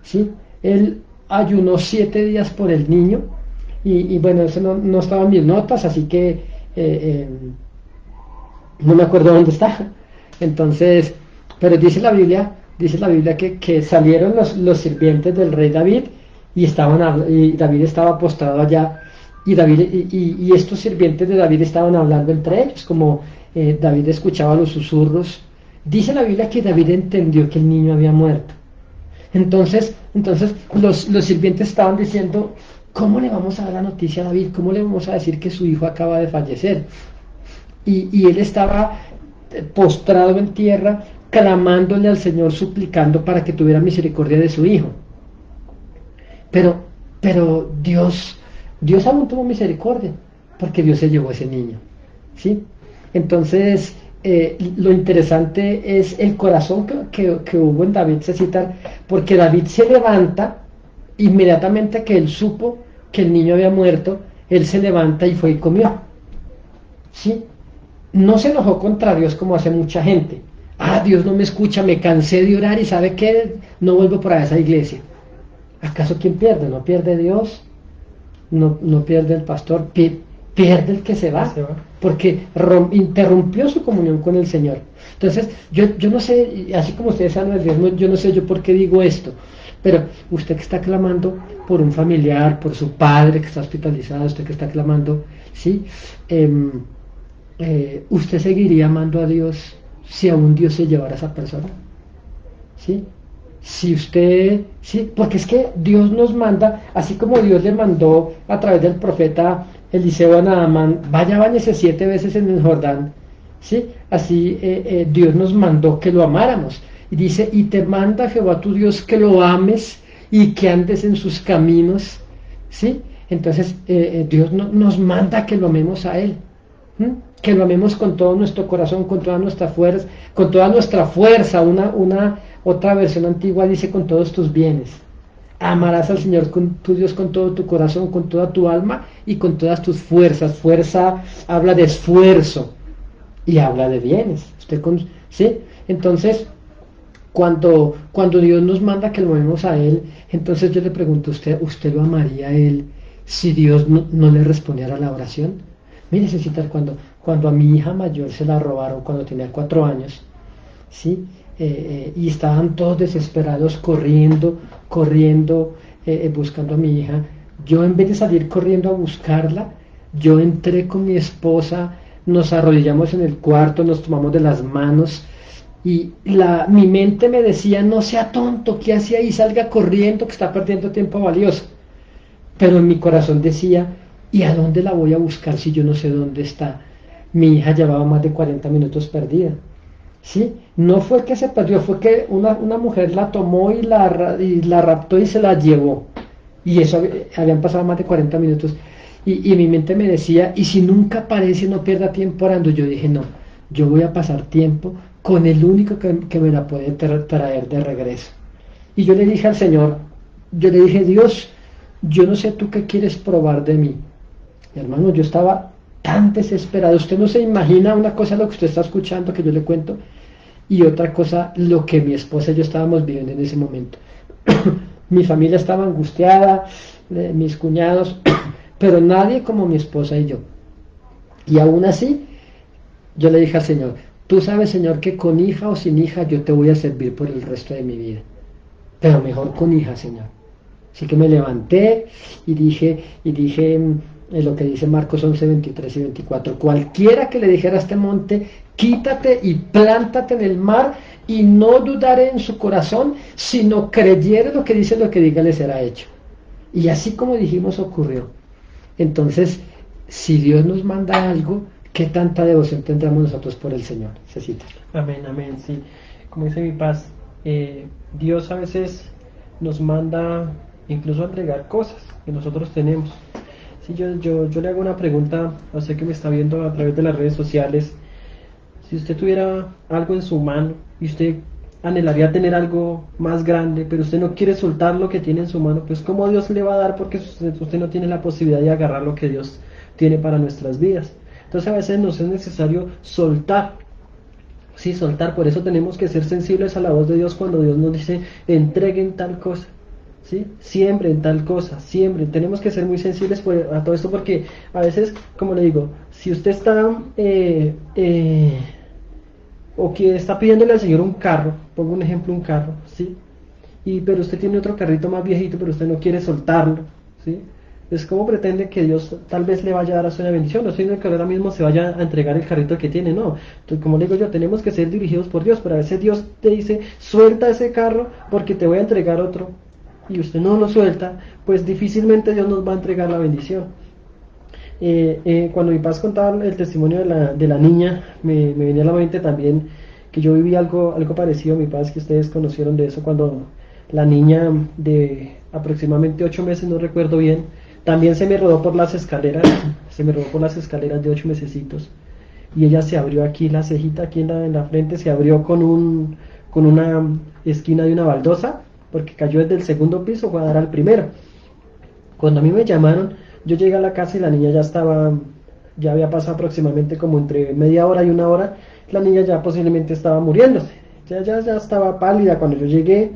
¿sí? Él ayunó 7 días por el niño, y bueno, eso no estaba en mis notas, así que no me acuerdo dónde está. Entonces, pero dice la Biblia que salieron los sirvientes del rey David y David estaba postrado allá, y estos sirvientes de David estaban hablando entre ellos, como David escuchaba los susurros. Dice la Biblia que David entendió que el niño había muerto. Entonces los sirvientes estaban diciendo, ¿cómo le vamos a dar la noticia a David? ¿Cómo le vamos a decir que su hijo acaba de fallecer? Y él estaba postrado en tierra, clamándole al Señor, suplicando para que tuviera misericordia de su hijo. Pero Dios aún tuvo misericordia, porque Dios se llevó a ese niño, ¿sí? Entonces, lo interesante es el corazón que hubo en David, se cita, porque David se levanta inmediatamente que él supo que el niño había muerto. Él se levanta y fue y comió, ¿sí? No se enojó contra Dios como hace mucha gente. Dios no me escucha, me cansé de orar y ¿sabe qué? No vuelvo para esa iglesia. ¿Acaso quién pierde? ¿No pierde Dios? No pierde el pastor, pierde el que se va, porque interrumpió su comunión con el Señor. Entonces, yo no sé, así como ustedes saben el diezmo, yo no sé yo por qué digo esto, pero usted que está clamando por un familiar, por su padre que está hospitalizado, usted que está clamando, ¿sí? ¿Usted seguiría amando a Dios si aún Dios se llevara a esa persona? ¿Sí? Si usted, sí, porque es que Dios nos manda, así como Dios le mandó a través del profeta Eliseo a Naamán, vaya, báñese 7 veces en el Jordán, ¿sí? Así Dios nos mandó que lo amáramos. Y dice, y te manda Jehová tu Dios que lo ames y que andes en sus caminos, ¿sí? Entonces Dios nos manda que lo amemos a Él, que lo amemos con todo nuestro corazón, con toda nuestra fuerza, otra versión antigua dice con todos tus bienes. Amarás al Señor tu Dios con todo tu corazón, con toda tu alma y con todas tus fuerzas. Fuerza habla de esfuerzo y habla de bienes. ¿Sí? Entonces, cuando Dios nos manda que lo amemos a Él, entonces yo le pregunto, ¿usted lo amaría a Él si Dios no le respondiera a la oración? Mire, Cecitar, cuando a mi hija mayor se la robaron cuando tenía 4 años, ¿sí? Y estaban todos desesperados corriendo, buscando a mi hija. Yo, en vez de salir corriendo a buscarla, yo entré con mi esposa, nos arrodillamos en el cuarto, nos tomamos de las manos y mi mente me decía, no sea tonto, ¿qué hace ahí? Salga corriendo, que está perdiendo tiempo valioso. Pero en mi corazón decía, ¿y a dónde la voy a buscar si yo no sé dónde está? Mi hija llevaba más de 40 minutos perdida, ¿sí? No fue que se perdió, fue que una mujer la tomó y la raptó y se la llevó. Y eso habían pasado más de 40 minutos. Y mi mente me decía, y si nunca aparece, no pierda tiempo orando. Yo dije, no, yo voy a pasar tiempo con el único que me la puede traer de regreso. Y yo le dije al Señor, Dios, yo no sé tú qué quieres probar de mí. Hermano, yo estaba tan desesperado. Usted no se imagina, una cosa lo que usted está escuchando que yo le cuento, y otra cosa lo que mi esposa y yo estábamos viviendo en ese momento. Mi familia estaba angustiada, mis cuñados, pero nadie como mi esposa y yo. Y aún así, yo le dije al Señor, tú sabes, Señor, que con hija o sin hija yo te voy a servir por el resto de mi vida, pero mejor con hija, Señor. Así que me levanté y dije lo que dice Marcos 11, 23 y 24, cualquiera que le dijera a este monte, quítate y plántate en el mar, y no dudare en su corazón, sino creyere lo que dice, lo que diga le será hecho. Y así como dijimos ocurrió. Entonces, si Dios nos manda algo, ¿qué tanta devoción tendremos nosotros por el Señor? Cecita. Amén, amén, sí. Como dice mi paz, Dios a veces nos manda incluso a entregar cosas que nosotros tenemos. Si yo le hago una pregunta a usted que me está viendo a través de las redes sociales. Si usted tuviera algo en su mano y usted anhelaría tener algo más grande, pero usted no quiere soltar lo que tiene en su mano, pues ¿cómo Dios le va a dar? Porque usted no tiene la posibilidad de agarrar lo que Dios tiene para nuestras vidas. Entonces a veces nos es necesario soltar. Sí, soltar. Por eso tenemos que ser sensibles a la voz de Dios cuando Dios nos dice entreguen tal cosa. ¿Sí? Siembren tal cosa, siembren. Tenemos que ser muy sensibles a todo esto, porque a veces, como le digo, si usted está o que está pidiéndole al Señor un carro, pongo un ejemplo, un carro, ¿sí? Pero usted tiene otro carrito más viejito, pero usted no quiere soltarlo, ¿sí? Es como pretende que Dios tal vez le vaya a dar a usted una bendición. No estoy diciendo que ahora mismo se vaya a entregar el carrito que tiene, no. Entonces, como le digo yo, tenemos que ser dirigidos por Dios, pero a veces Dios te dice, suelta ese carro porque te voy a entregar otro, y usted no lo suelta, pues difícilmente Dios nos va a entregar la bendición. Cuando mi paz contaba el testimonio de la niña, me venía a la mente también que yo viví algo parecido, mi paz, que ustedes conocieron de eso, cuando la niña de aproximadamente 8 meses, no recuerdo bien, también se me rodó por las escaleras, de 8 mesecitos, y ella se abrió aquí, la cejita aquí en la frente, se abrió con una esquina de una baldosa, porque cayó desde el segundo piso, fue a dar al primero. Cuando a mí me llamaron, yo llegué a la casa y la niña ya había pasado aproximadamente como entre media hora y una hora, la niña ya posiblemente estaba muriéndose, ya estaba pálida. Cuando yo llegué,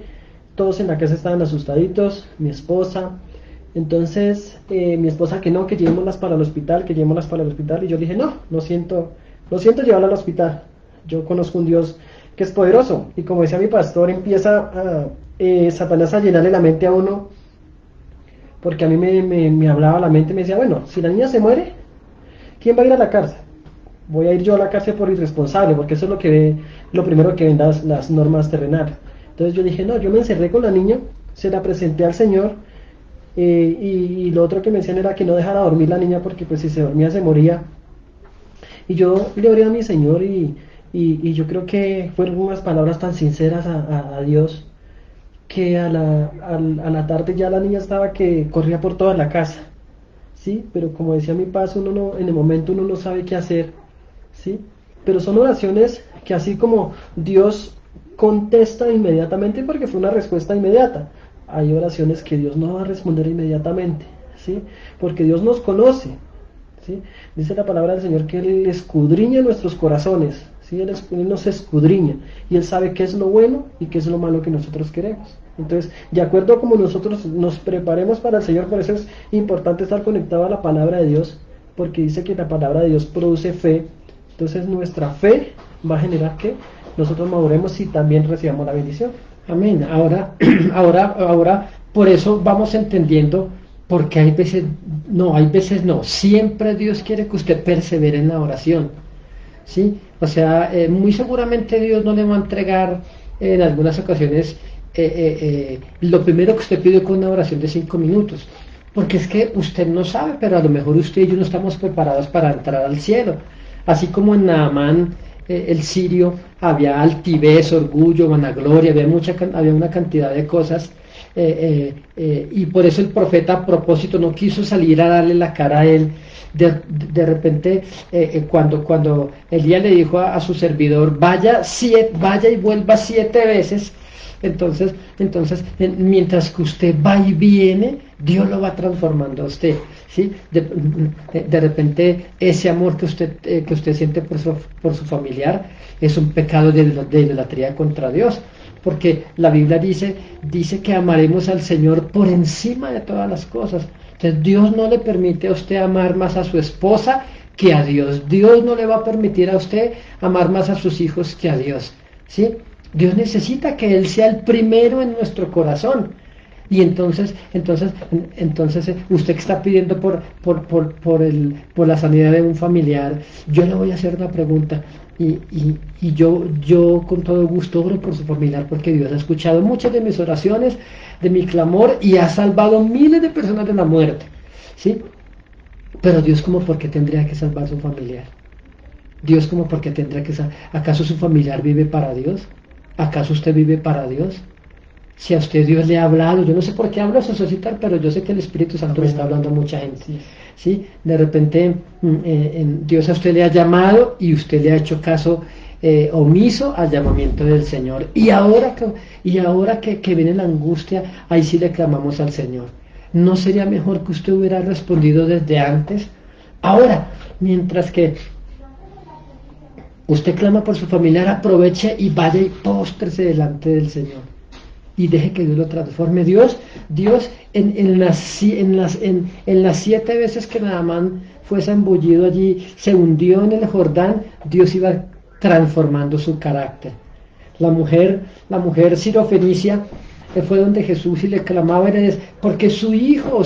todos en la casa estaban asustaditos, mi esposa. Entonces mi esposa que llevémoslas para el hospital, y yo dije, no siento llevarla al hospital. Yo conozco un Dios que es poderoso, y como decía mi pastor, empieza Satanás a llenarle la mente a uno, porque a mí me hablaba la mente, me decía, bueno, si la niña se muere, ¿quién va a ir a la cárcel? Voy a ir yo a la cárcel por irresponsable, porque eso es lo primero que ven las normas terrenales. Entonces yo dije, no, yo me encerré con la niña, se la presenté al Señor, y lo otro que me decían era que no dejara dormir la niña, porque pues si se dormía se moría. Y yo le oré a mi Señor, y yo creo que fueron unas palabras tan sinceras a Dios, que a la tarde ya la niña estaba que corría por toda la casa, ¿sí? Pero como decía mi paz, en el momento uno no sabe qué hacer, ¿sí? Pero son oraciones que así como Dios contesta inmediatamente, porque fue una respuesta inmediata, hay oraciones que Dios no va a responder inmediatamente, ¿sí? Porque Dios nos conoce, ¿sí? Dice la palabra del Señor que Él escudriña nuestros corazones, ¿sí? Él nos escudriña, y Él sabe qué es lo bueno y qué es lo malo que nosotros queremos. Entonces, de acuerdo a como nosotros nos preparemos para el Señor, por eso es importante estar conectado a la palabra de Dios, porque dice que la palabra de Dios produce fe. Entonces nuestra fe va a generar que nosotros maduremos y también recibamos la bendición. Amén. Ahora, por eso vamos entendiendo, porque hay veces no, siempre Dios quiere que usted persevere en la oración, ¿sí? O sea, muy seguramente Dios no le va a entregar en algunas ocasiones lo primero que usted pide con una oración de 5 minutos, porque es que usted no sabe, pero a lo mejor usted y yo no estamos preparados para entrar al cielo. Así como en Naamán, el sirio, había altivez, orgullo, vanagloria, había una cantidad de cosas, y por eso el profeta a propósito no quiso salir a darle la cara a él. De repente, cuando Elías le dijo a su servidor, vaya y vuelva 7 veces, entonces, mientras que usted va y viene, Dios lo va transformando a usted, ¿sí? De repente, ese amor que usted siente por su familiar es un pecado de idolatría contra Dios, porque la Biblia dice que amaremos al Señor por encima de todas las cosas. Entonces, Dios no le permite a usted amar más a su esposa que a Dios. Dios no le va a permitir a usted amar más a sus hijos que a Dios, ¿sí? Dios necesita que Él sea el primero en nuestro corazón. Y entonces usted que está pidiendo por la sanidad de un familiar, yo le voy a hacer una pregunta. Y yo con todo gusto oro por su familiar, porque Dios ha escuchado muchas de mis oraciones, de mi clamor, y ha salvado miles de personas de la muerte, ¿sí? Pero Dios, como por qué tendría que salvar su familiar. Dios, como por qué tendría que salvar. ¿Acaso su familiar vive para Dios? ¿Acaso usted vive para Dios? Si a usted Dios le ha hablado, yo no sé por qué hablo eso, Sositar, pero yo sé que el Espíritu Santo le está hablando a mucha gente, ¿sí? De repente Dios a usted le ha llamado y usted le ha hecho caso omiso al llamamiento del Señor. Y ahora que viene la angustia, ahí sí le clamamos al Señor. ¿No sería mejor que usted hubiera respondido desde antes? Ahora, mientras que usted clama por su familiar, aproveche y vaya y póstrese delante del Señor. Y deje que Dios lo transforme. Dios en las 7 veces que Naamán fue zambullido allí, se hundió en el Jordán, Dios iba transformando su carácter. La mujer sirofenicia fue donde Jesús y le clamaba, porque su hijo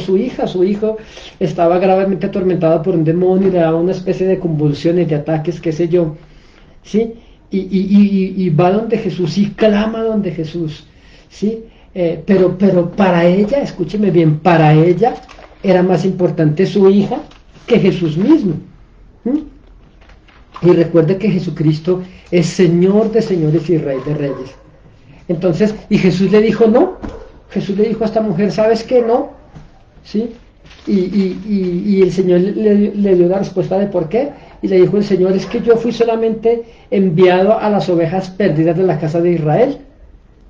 estaba gravemente atormentado por un demonio y le daba una especie de convulsiones, de ataques, qué sé yo, ¿sí? Y va donde Jesús y clama donde Jesús, ¿sí? Pero para ella, escúcheme bien, para ella era más importante su hija que Jesús mismo. Y recuerde que Jesucristo es Señor de señores y Rey de reyes. Entonces, y Jesús le dijo no. Jesús le dijo a esta mujer, ¿sabes qué? No, ¿sí? Y el Señor le dio la respuesta de por qué. Y le dijo el Señor, es que yo fui solamente enviado a las ovejas perdidas de la casa de Israel,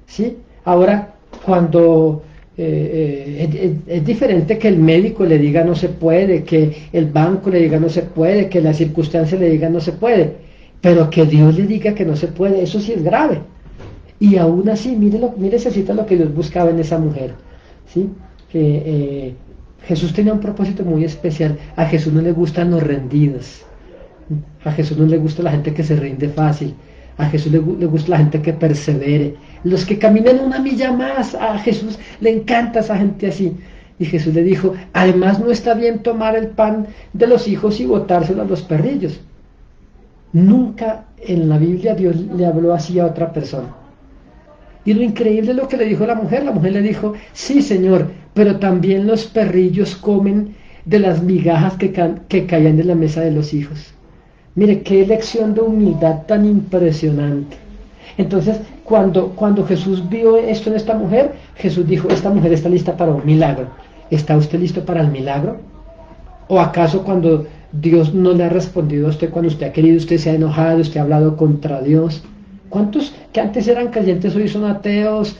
¿sí? Ahora, cuando es diferente que el médico le diga no se puede, que el banco le diga no se puede, que la circunstancia le diga no se puede, pero que Dios le diga que no se puede, eso sí es grave. Y aún así, mire Cecita, lo que Dios buscaba en esa mujer, ¿sí? Jesús tenía un propósito muy especial. A Jesús no le gustan los rendidos, a Jesús no le gusta la gente que se rinde fácil, a Jesús le gusta la gente que persevere, los que caminan una milla más. A Jesús le encanta esa gente así. Y Jesús le dijo, además no está bien tomar el pan de los hijos y botárselo a los perrillos. Nunca en la Biblia Dios le habló así a otra persona. Y lo increíble es lo que le dijo la mujer le dijo, sí Señor, pero también los perrillos comen de las migajas que caían de la mesa de los hijos. Mire, qué lección de humildad tan impresionante. Entonces, cuando Jesús vio esto en esta mujer, Jesús dijo, esta mujer está lista para un milagro. ¿Está usted listo para el milagro? ¿O acaso cuando Dios no le ha respondido a usted, cuando usted ha querido, usted se ha enojado, usted ha hablado contra Dios? ¿Cuántos que antes eran creyentes hoy son ateos,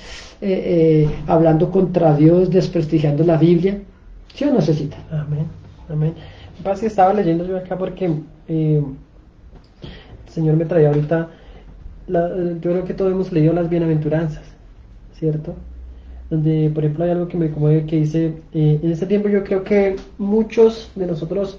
hablando contra Dios, desprestigiando la Biblia? ¿Sí o no, Cecita? Amén, amén. Pasa que estaba leyendo yo acá porque el Señor me traía ahorita, yo creo que todos hemos leído las bienaventuranzas, ¿cierto? Donde, por ejemplo, hay algo que me conmueve que dice, en este tiempo yo creo que muchos de nosotros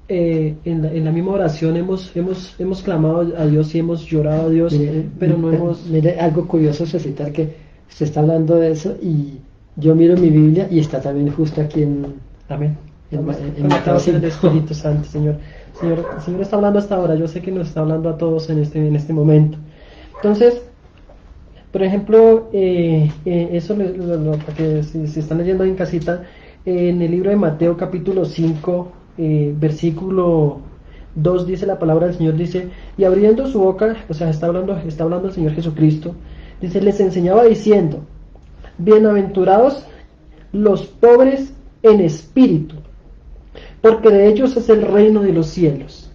en la misma oración hemos clamado a Dios y hemos llorado a Dios, pero no hemos... Mire, algo curioso, Cecita, que usted está hablando de eso y yo miro mi Biblia y está también justo aquí en... Amén. En Mateo 5. El Espíritu Santo, Señor. El Señor está hablando hasta ahora. Yo sé que nos está hablando a todos en este momento. Entonces, por ejemplo, eso para que si están leyendo en casita, en el libro de Mateo capítulo 5, versículo 2 dice la palabra del Señor, dice, y abriendo su boca, o sea, está hablando el Señor Jesucristo, dice, les enseñaba diciendo, bienaventurados los pobres en espíritu, porque de ellos es el reino de los cielos.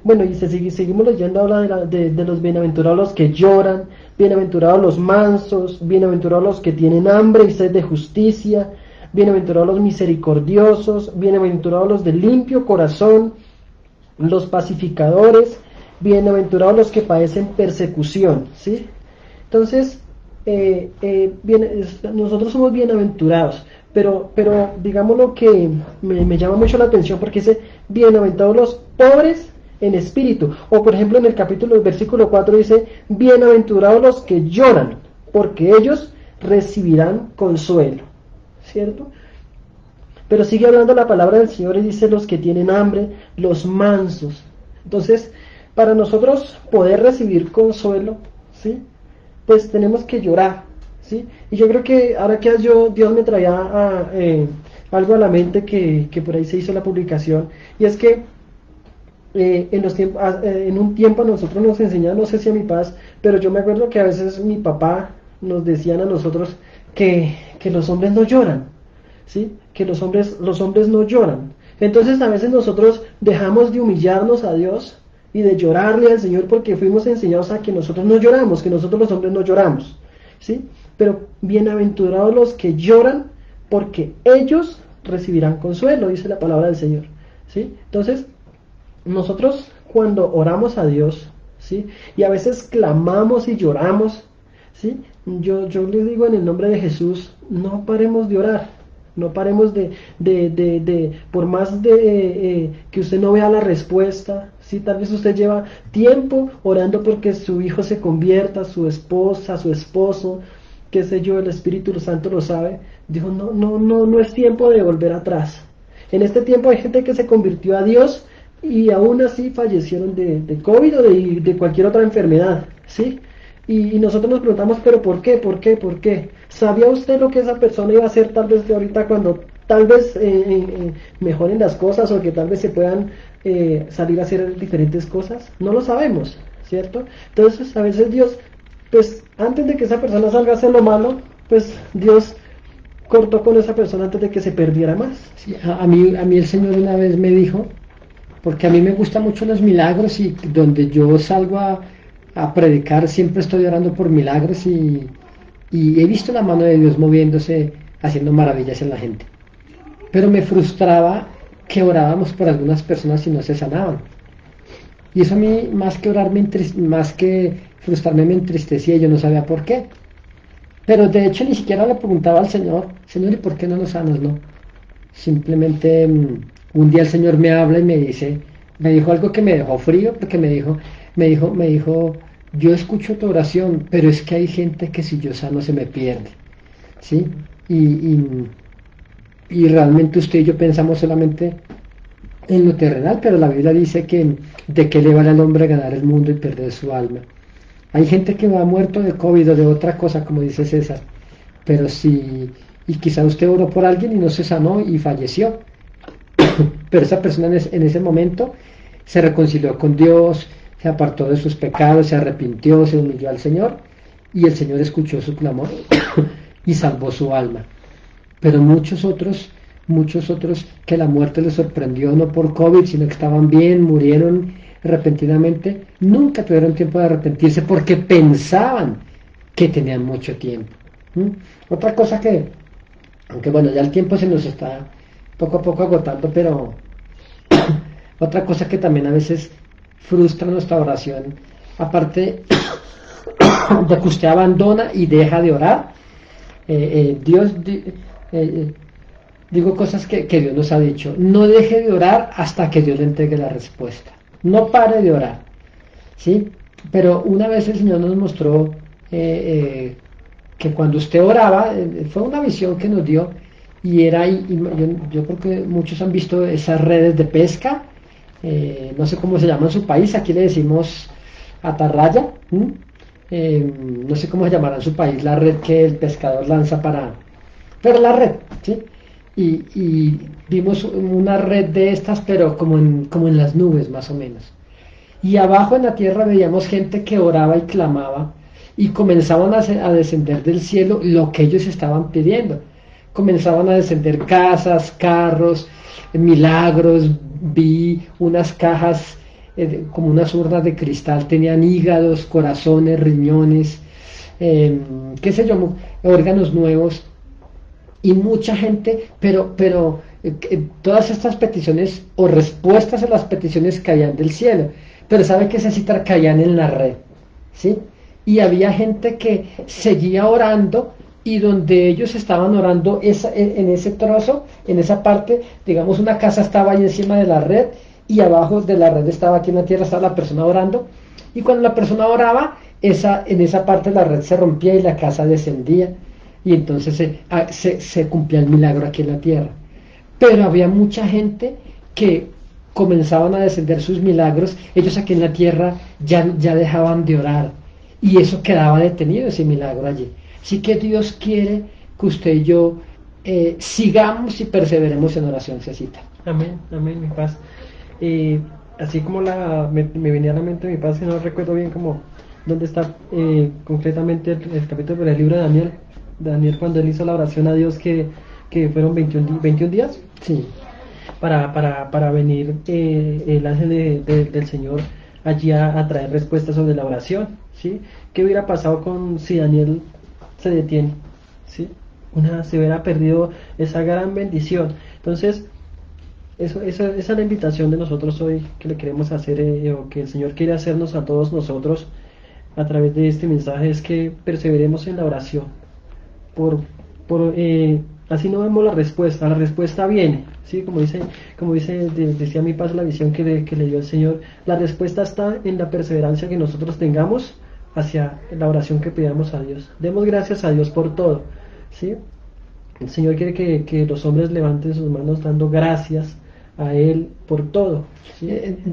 Bueno, y seguimos leyendo, habla de los bienaventurados los que lloran, bienaventurados los mansos, bienaventurados los que tienen hambre y sed de justicia, bienaventurados los misericordiosos, bienaventurados los de limpio corazón, los pacificadores, bienaventurados los que padecen persecución, ¿sí? Entonces, nosotros somos bienaventurados, pero digamos lo que me llama mucho la atención, porque dice, bienaventurados los pobres en espíritu, o por ejemplo en el versículo 4 dice, bienaventurados los que lloran, porque ellos recibirán consuelo. ¿cierto? Pero sigue hablando la palabra del Señor y dice los que tienen hambre, los mansos. Entonces, para nosotros poder recibir consuelo, ¿sí? Pues tenemos que llorar, ¿sí? Y yo creo que ahora que Dios me traía algo a la mente que por ahí se hizo la publicación, y es que en un tiempo a nosotros nos enseñaban, no sé si a mi paz, pero yo me acuerdo que a veces mi papá nos decían a nosotros que los hombres no lloran, ¿sí? Que los hombres no lloran. Entonces a veces nosotros dejamos de humillarnos a Dios y de llorarle al Señor porque fuimos enseñados a que nosotros no lloramos, que nosotros los hombres no lloramos, ¿sí? Pero bienaventurados los que lloran porque ellos recibirán consuelo, dice la palabra del Señor, ¿sí? Entonces, nosotros cuando oramos a Dios, ¿sí? Y a veces clamamos y lloramos, ¿sí? Yo les digo en el nombre de Jesús, no paremos de orar. No paremos por más que usted no vea la respuesta, ¿sí? Tal vez usted lleva tiempo orando porque su hijo se convierta, su esposa, su esposo, qué sé yo, el Espíritu Santo lo sabe. Dijo, no es tiempo de volver atrás. En este tiempo hay gente que se convirtió a Dios y aún así fallecieron de COVID o de cualquier otra enfermedad, ¿sí? Y nosotros nos preguntamos, ¿pero por qué? ¿Por qué? ¿Por qué? ¿Sabía usted lo que esa persona iba a hacer tal vez de ahorita cuando tal vez mejoren las cosas o que tal vez se puedan salir a hacer diferentes cosas? No lo sabemos, ¿cierto? Entonces a veces Dios, pues antes de que esa persona salga a hacer lo malo, pues Dios cortó con esa persona antes de que se perdiera más. Sí, a mí el Señor una vez me dijo, porque a mí me gustan mucho los milagros y donde yo salgo a predicar siempre estoy orando por milagros y he visto la mano de Dios moviéndose, haciendo maravillas en la gente. Pero me frustraba que orábamos por algunas personas y no se sanaban. Y eso a mí, más que frustrarme, me entristecía y yo no sabía por qué. Pero de hecho ni siquiera le preguntaba al Señor, Señor, ¿y por qué no nos sanas? No. Simplemente un día el Señor me habla y me dijo algo que me dejó frío, porque me dijo, yo escucho tu oración, pero es que hay gente que si yo sano se me pierde, ¿sí? Y realmente usted y yo pensamos solamente en lo terrenal, pero la Biblia dice que de qué le vale al hombre ganar el mundo y perder su alma. Hay gente que va muerto de COVID o de otra cosa, como dice César, pero sí, y quizá usted oró por alguien y no se sanó y falleció, pero esa persona en ese momento se reconcilió con Dios, se apartó de sus pecados, se arrepintió, se humilló al Señor y el Señor escuchó su clamor y salvó su alma. Pero muchos otros que la muerte les sorprendió no por COVID, sino que estaban bien, murieron repentinamente, nunca tuvieron tiempo de arrepentirse porque pensaban que tenían mucho tiempo. Otra cosa aunque bueno, ya el tiempo se nos está poco a poco agotando, pero otra cosa que también a veces frustra nuestra oración, aparte de que usted abandona y deja de orar, digo cosas que Dios nos ha dicho, no deje de orar hasta que Dios le entregue la respuesta, no pare de orar, ¿sí? Pero una vez el Señor nos mostró que cuando usted oraba, fue una visión que nos dio, y yo creo que muchos han visto esas redes de pesca, no sé cómo se llama en su país, aquí le decimos atarraya, no sé cómo se llamará en su país la red que el pescador lanza pero la red, ¿sí? Y vimos una red de estas, pero como en las nubes más o menos. Y abajo en la tierra veíamos gente que oraba y clamaba y comenzaban a descender del cielo lo que ellos estaban pidiendo. Comenzaban a descender casas, carros, milagros. Vi unas cajas como unas urnas de cristal, tenían hígados, corazones, riñones, qué sé yo, órganos nuevos, y mucha gente, pero todas estas peticiones o respuestas a las peticiones caían del cielo, pero sabe que esas citas caían en la red, ¿sí? Y había gente que seguía orando, y donde ellos estaban orando en ese trozo, en esa parte, digamos una casa estaba ahí encima de la red y abajo de la red estaba, aquí en la tierra estaba la persona orando, y cuando la persona oraba, en esa parte la red se rompía y la casa descendía. y entonces se cumplía el milagro aquí en la tierra. Pero había mucha gente que comenzaban a descender sus milagros, ellos aquí en la tierra ya dejaban de orar, y eso quedaba detenido, ese milagro allí. Así que Dios quiere que usted y yo sigamos y perseveremos en oración, Cecita. Amén, amén, mi paz. Así como me venía a la mente mi paz, que no recuerdo bien como dónde está concretamente el capítulo del libro de Daniel. Daniel, cuando él hizo la oración a Dios, que fueron 21 días. Sí. Para venir el ángel del Señor allí a traer respuestas sobre la oración, ¿sí? ¿Qué hubiera pasado si Daniel se detiene? ¿Sí? Se hubiera perdido esa gran bendición. Entonces, esa es la invitación de nosotros hoy que le queremos hacer, o que el Señor quiere hacernos a todos nosotros a través de este mensaje, es que perseveremos en la oración. Así no vemos la respuesta viene, ¿sí? Decía mi padre, la visión que le dio el Señor, la respuesta está en la perseverancia que nosotros tengamos hacia la oración que pidamos a Dios. Demos gracias a Dios por todo, ¿sí? El Señor quiere que los hombres levanten sus manos dando gracias a Él por todo, ¿sí?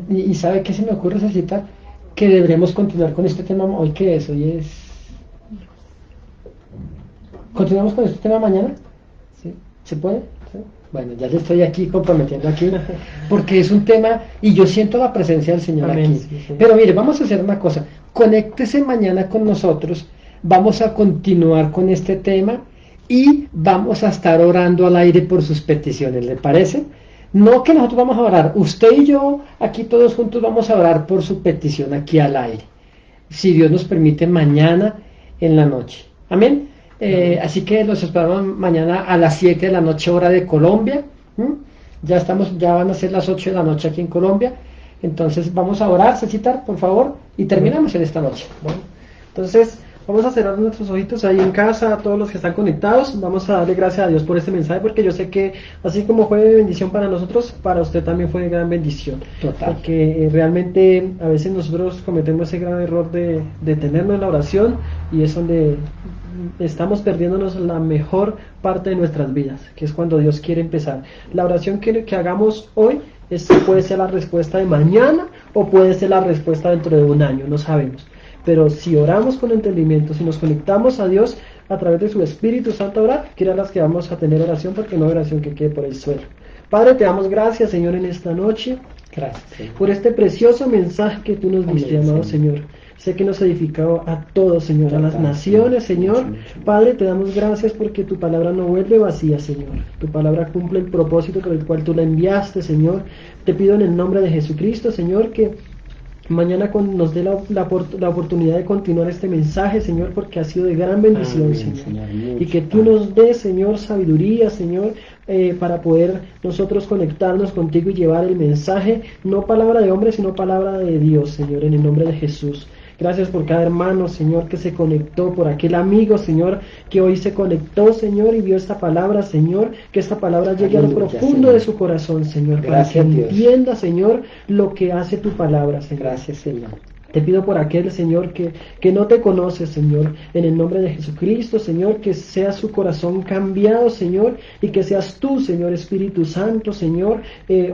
Y ¿sabe qué se me ocurre, Cecita? Que deberemos continuar con este tema hoy. ¿Qué es? Hoy es... ¿Continuamos con este tema mañana? ¿Sí? ¿Se puede? ¿Sí? Bueno, ya le estoy aquí comprometiendo aquí, porque es un tema y yo siento la presencia del Señor. Amén, aquí. Sí, sí. Pero mire, vamos a hacer una cosa. Conéctese mañana con nosotros. Vamos a continuar con este tema y vamos a estar orando al aire por sus peticiones. ¿Le parece? No que nosotros vamos a orar. Usted y yo, aquí todos juntos, vamos a orar por su petición aquí al aire. Si Dios nos permite, mañana en la noche. Amén. Así que los esperamos mañana a las 7 de la noche, hora de Colombia. Ya van a ser las 8 de la noche aquí en Colombia. Entonces vamos a orar, Cecita, por favor, y terminamos en esta noche. Bueno, entonces vamos a cerrar nuestros ojitos ahí en casa, a todos los que están conectados. Vamos a darle gracias a Dios por este mensaje, porque yo sé que así como fue de bendición para nosotros, para usted también fue de gran bendición. Total. Porque realmente a veces nosotros cometemos ese gran error de detenernos en la oración, y es donde estamos perdiéndonos la mejor parte de nuestras vidas, que es cuando Dios quiere empezar. La oración que hagamos hoy puede ser la respuesta de mañana o puede ser la respuesta dentro de un año, no sabemos. Pero si oramos con entendimiento, si nos conectamos a Dios a través de su Espíritu Santo a orar, que eran las que vamos a tener oración, porque no hay oración que quede por el suelo. Padre, te damos gracias, Señor, en esta noche. Gracias, Señor, por este precioso mensaje que tú nos diste, amado Señor. Sé que nos ha edificado a todos, Señor, a las naciones, Señor. Padre, te damos gracias porque tu palabra no vuelve vacía, Señor. Tu palabra cumple el propósito por el cual tú la enviaste, Señor. Te pido en el nombre de Jesucristo, Señor, que mañana nos dé la oportunidad de continuar este mensaje, Señor, porque ha sido de gran bendición, Señor. Y que tú nos des, Señor, sabiduría, Señor, para poder nosotros conectarnos contigo y llevar el mensaje, no palabra de hombre, sino palabra de Dios, Señor, en el nombre de Jesús. Gracias por cada hermano, Señor, que se conectó, por aquel amigo, Señor, que hoy se conectó, Señor, y vio esta palabra, Señor, que esta palabra llegue a lo profundo de su corazón, Señor, gracias, para que entienda, Señor, lo que hace tu palabra, Señor. Gracias, Señor. Te pido por aquel, Señor, que no te conoce, Señor, en el nombre de Jesucristo, Señor, que sea su corazón cambiado, Señor, y que seas tú, Señor, Espíritu Santo, Señor,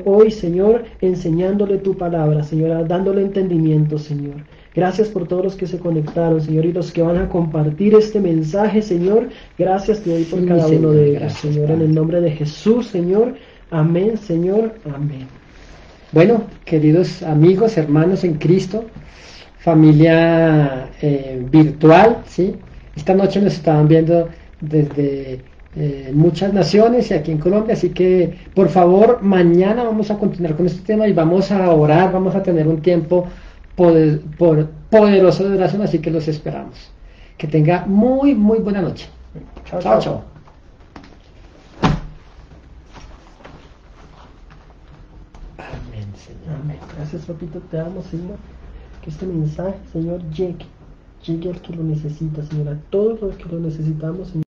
hoy, Señor, enseñándole tu palabra, Señor, dándole entendimiento, Señor. Gracias por todos los que se conectaron, Señor, y los que van a compartir este mensaje, Señor. Gracias te doy por cada uno de ellos, gracias, Señor, Padre. En el nombre de Jesús, Señor. Amén, Señor. Amén. Bueno, queridos amigos, hermanos en Cristo, familia virtual, ¿sí? Esta noche nos estaban viendo desde muchas naciones y aquí en Colombia, así que por favor, mañana vamos a continuar con este tema y vamos a orar, vamos a tener un tiempo poderoso de oración, así que los esperamos. Que tenga muy buena noche. Chao, chao. chao. Amén, Señor. Amén. Gracias, papito, te amo, Señor. Que este mensaje, Señor, llegue al que lo necesita, Señor, a todos los que lo necesitamos, Señor.